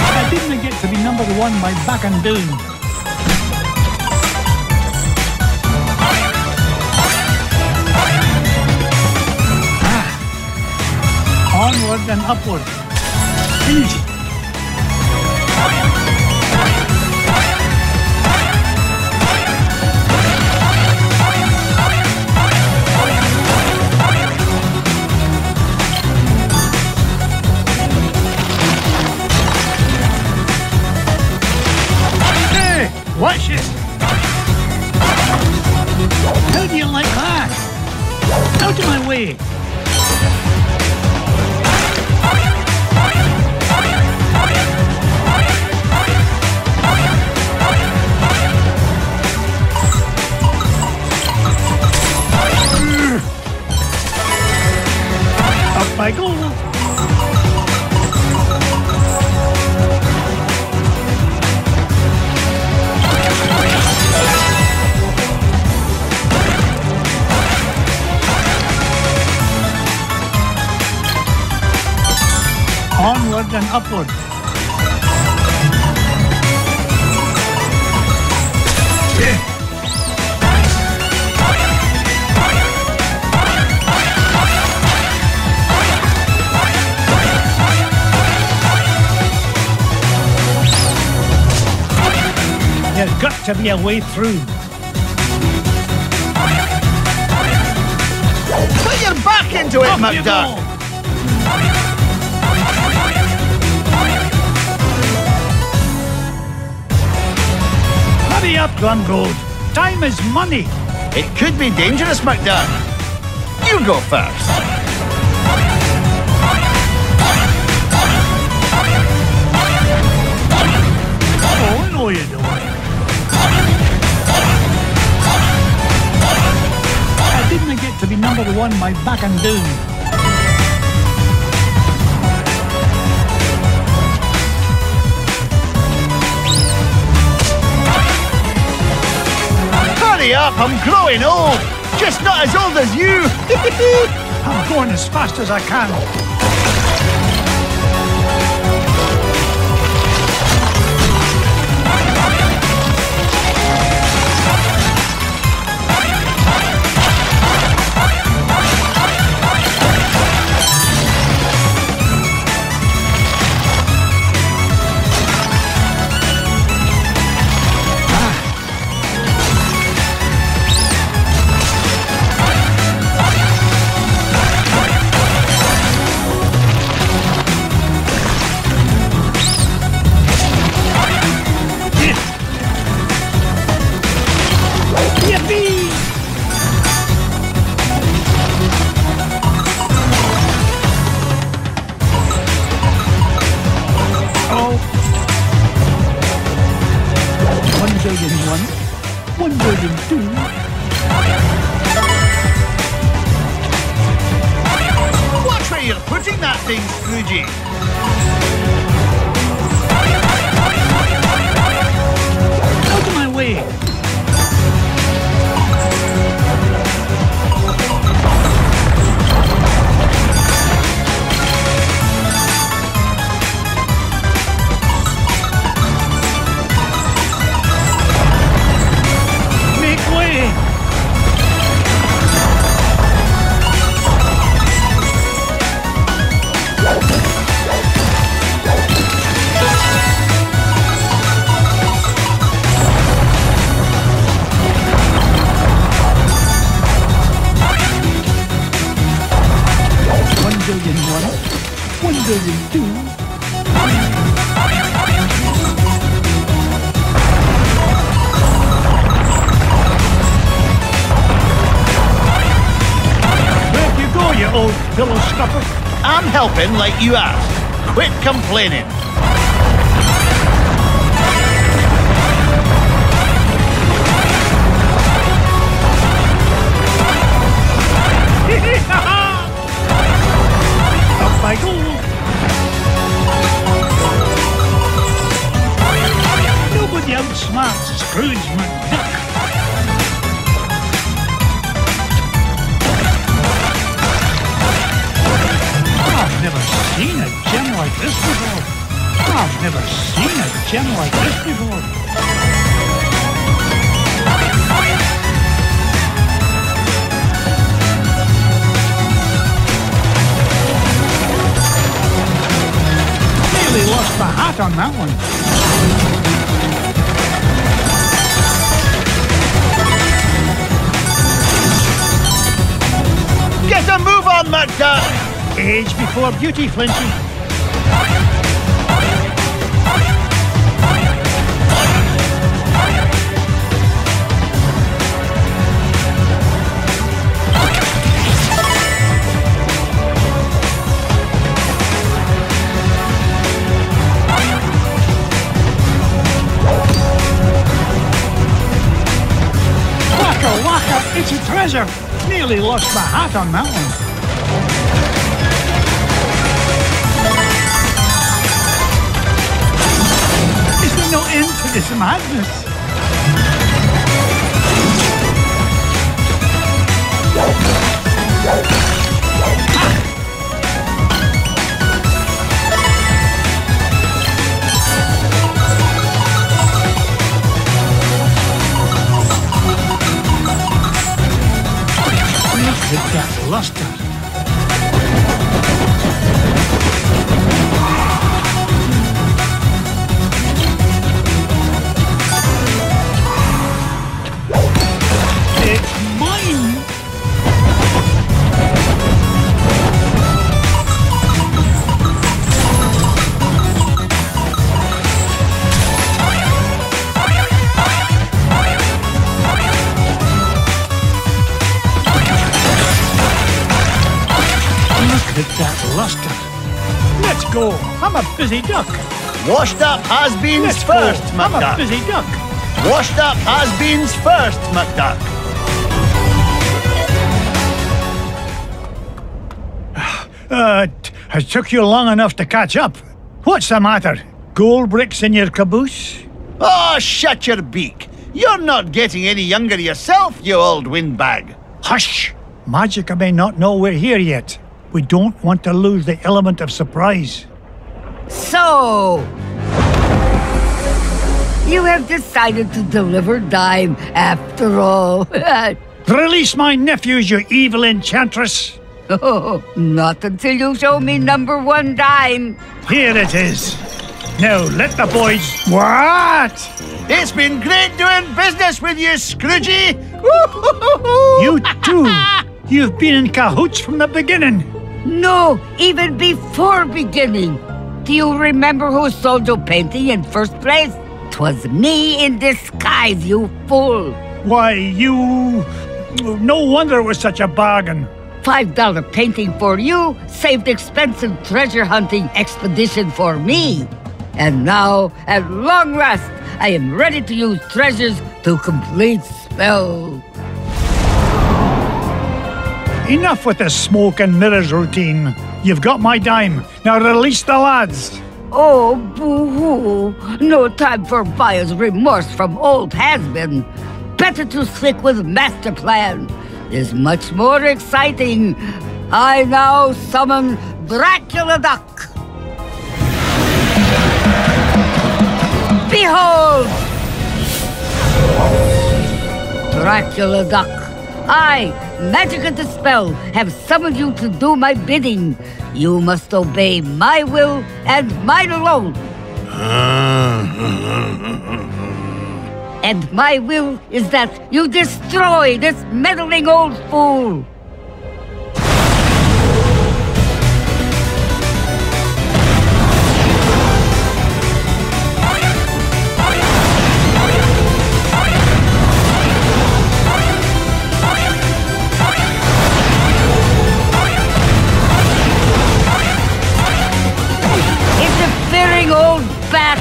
I didn't get to be number 1 by back and down. Onward and upward. Easy. Watch it! How do you like that? Out of my way! Up I go! Onward and upward. There's got to be a way through. Put your back into it, McDuck! Hurry up, Glomgold. Time is money. It could be dangerous, McDuck. You go first. Oh, no you don't. I didn't get to be number 1 by back and down. Hurry up, I'm growing old. Just not as old as you. I'm going as fast as I can. 1,000,001, 1,002. Watch where you're putting that thing, Scroogey. Out of my way. Old pillow stuffer. I'm helping like you asked. Quit complaining. Up I go. Nobody outsmarts Scrooge McDuck. I've never seen a gem like this before. I've never seen a gem like this before. Nearly lost my hat on that one. Get a move on, McDuck! Age before beauty, Flinchy. Waka waka, it's a treasure. Nearly lost my hat on that one. No end to this madness. Look at that luster. Look at that luster. Let's go. I'm a busy duck. Washed up has-beens first, McDuck. I'm a busy duck. Washed up has-beens first, McDuck. It took you long enough to catch up. What's the matter? Gold bricks in your caboose? Oh, shut your beak. You're not getting any younger yourself, you old windbag. Hush! Magica may not know we're here yet. We don't want to lose the element of surprise. So, you have decided to deliver dime after all. Release my nephews, you evil enchantress! Oh, not until you show me number one dime. Here it is. Now let the boys... What? It's been great doing business with you, Scroogey! You too! You've been in cahoots from the beginning. No, even before beginning. Do you remember who sold your painting in first place? 'Twas me in disguise, you fool. Why, you... No wonder it was such a bargain. $5 painting for you saved expensive treasure hunting expedition for me. And now, at long last, I am ready to use treasures to complete spell. Enough with the smoke and mirrors routine. You've got my dime. Now release the lads. Oh, boo-hoo. No time for buyer's remorse from old has-been. Better to stick with master plan. Is much more exciting. I now summon Dracula Duck. Behold! Dracula Duck. I, Magic and Dispel, have summoned you to do my bidding. You must obey my will and mine alone. And my will is that you destroy this meddling old fool. Interfering old bat.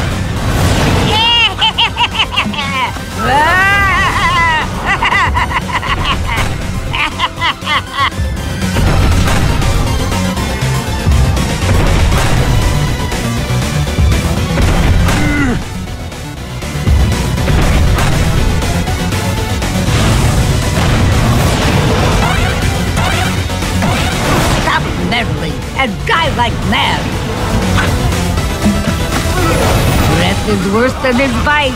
Stop meddling and die like mad. Breath is worse than his bite.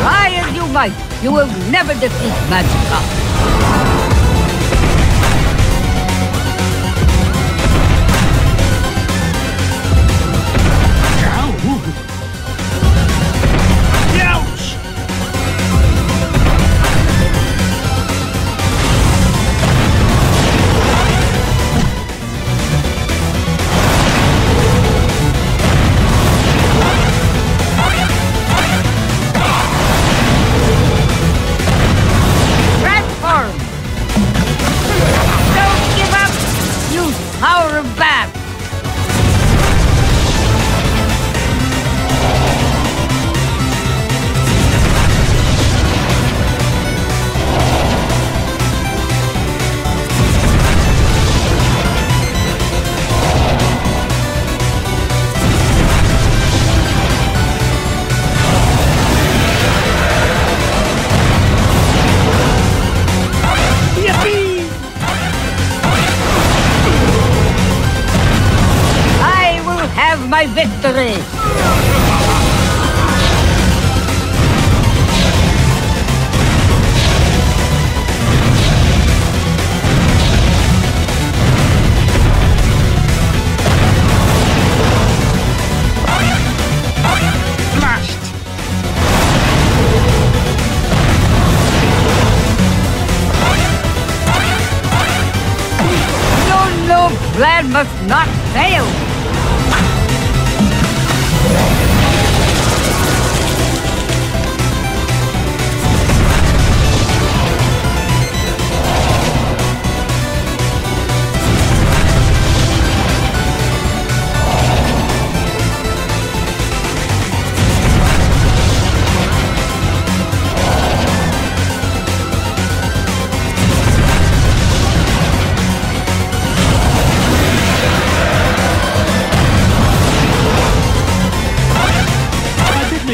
Try as you might, you will never defeat Magica. Power of bat! My victory! Blast! No, plan must not fail!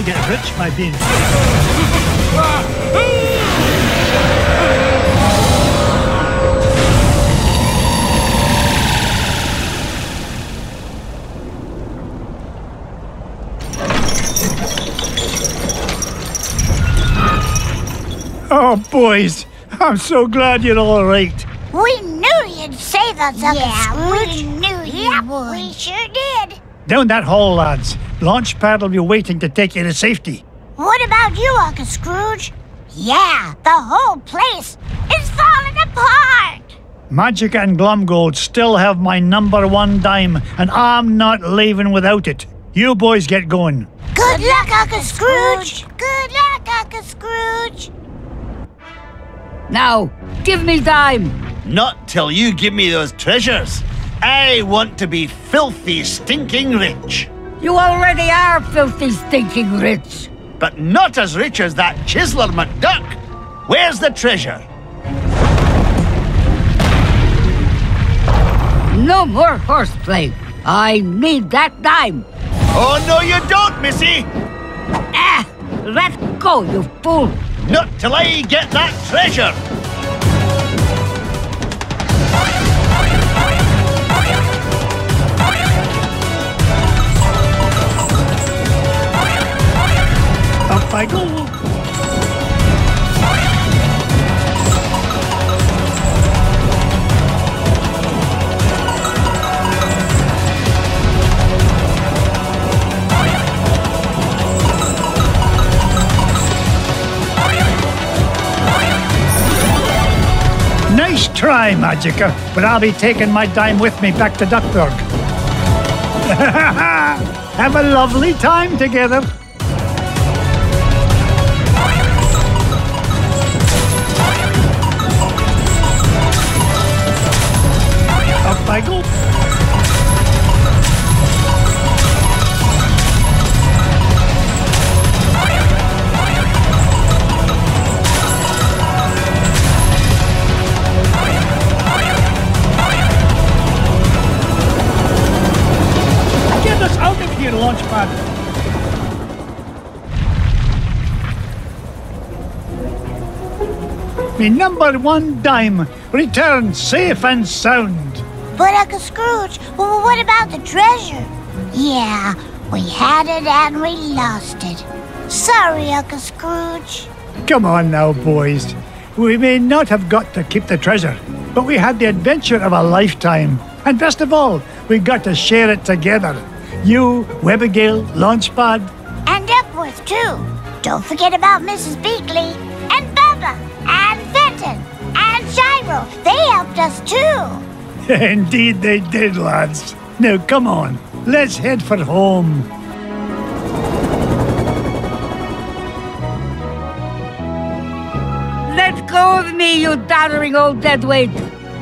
Get rich by being Oh, boys, I'm so glad you're all right. We knew you'd save us, Uncle Scrooge. We knew you would. We sure did. Down that hall, lads. Launchpad will be waiting to take you to safety. What about you, Uncle Scrooge? Yeah, the whole place is falling apart. Magica and Glumgold still have my #1 dime, and I'm not leaving without it. You boys get going. Good Good luck, Uncle Scrooge! Good luck, Uncle Scrooge! Now, give me dime. Not till you give me those treasures. I want to be filthy, stinking rich. You already are filthy, stinking rich. But not as rich as that chiseler McDuck. Where's the treasure? No more horseplay. I need that dime. Oh, no you don't, missy. Ah! Let go, you fool. Not till I get that treasure. Up I go. Nice try, Magica, but I'll be taking my dime with me back to Duckburg. Have a lovely time together. Up I go. Get us out of here, Launchpad. Me #1 dime returned safe and sound. But Uncle Scrooge, well, what about the treasure? Yeah, we had it and we lost it. Sorry, Uncle Scrooge. Come on now, boys. We may not have got to keep the treasure, but we had the adventure of a lifetime. And best of all, we got to share it together. You, Webigail, Launchpad. And Duckworth, too. Don't forget about Mrs. Beakley, and Bubba, and Fenton, and Gyro. They helped us, too. Indeed they did, lads. Now, come on. Let's head for home. Let go of me, you doddering old deadweight.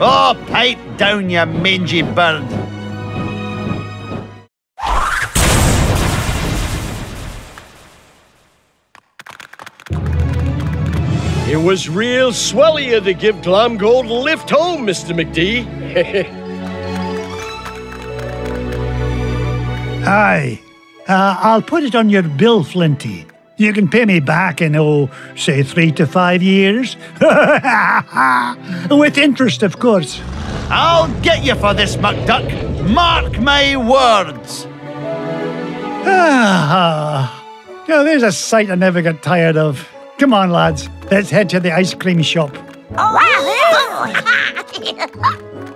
Oh, pipe down, you mangy bird. It was real swell of you to give Glomgold a lift home, Mr. McD. Aye. I'll put it on your bill, Flinty. You can pay me back in, say 3 to 5 years. With interest, of course. I'll get you for this, McDuck. Mark my words. Now, there's a sight I never get tired of. Come on, lads. Let's head to the ice cream shop.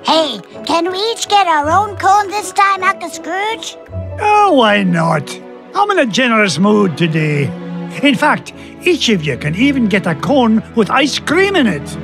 Hey, can we each get our own cone this time, Uncle Scrooge? Oh, why not? I'm in a generous mood today. In fact, each of you can even get a cone with ice cream in it.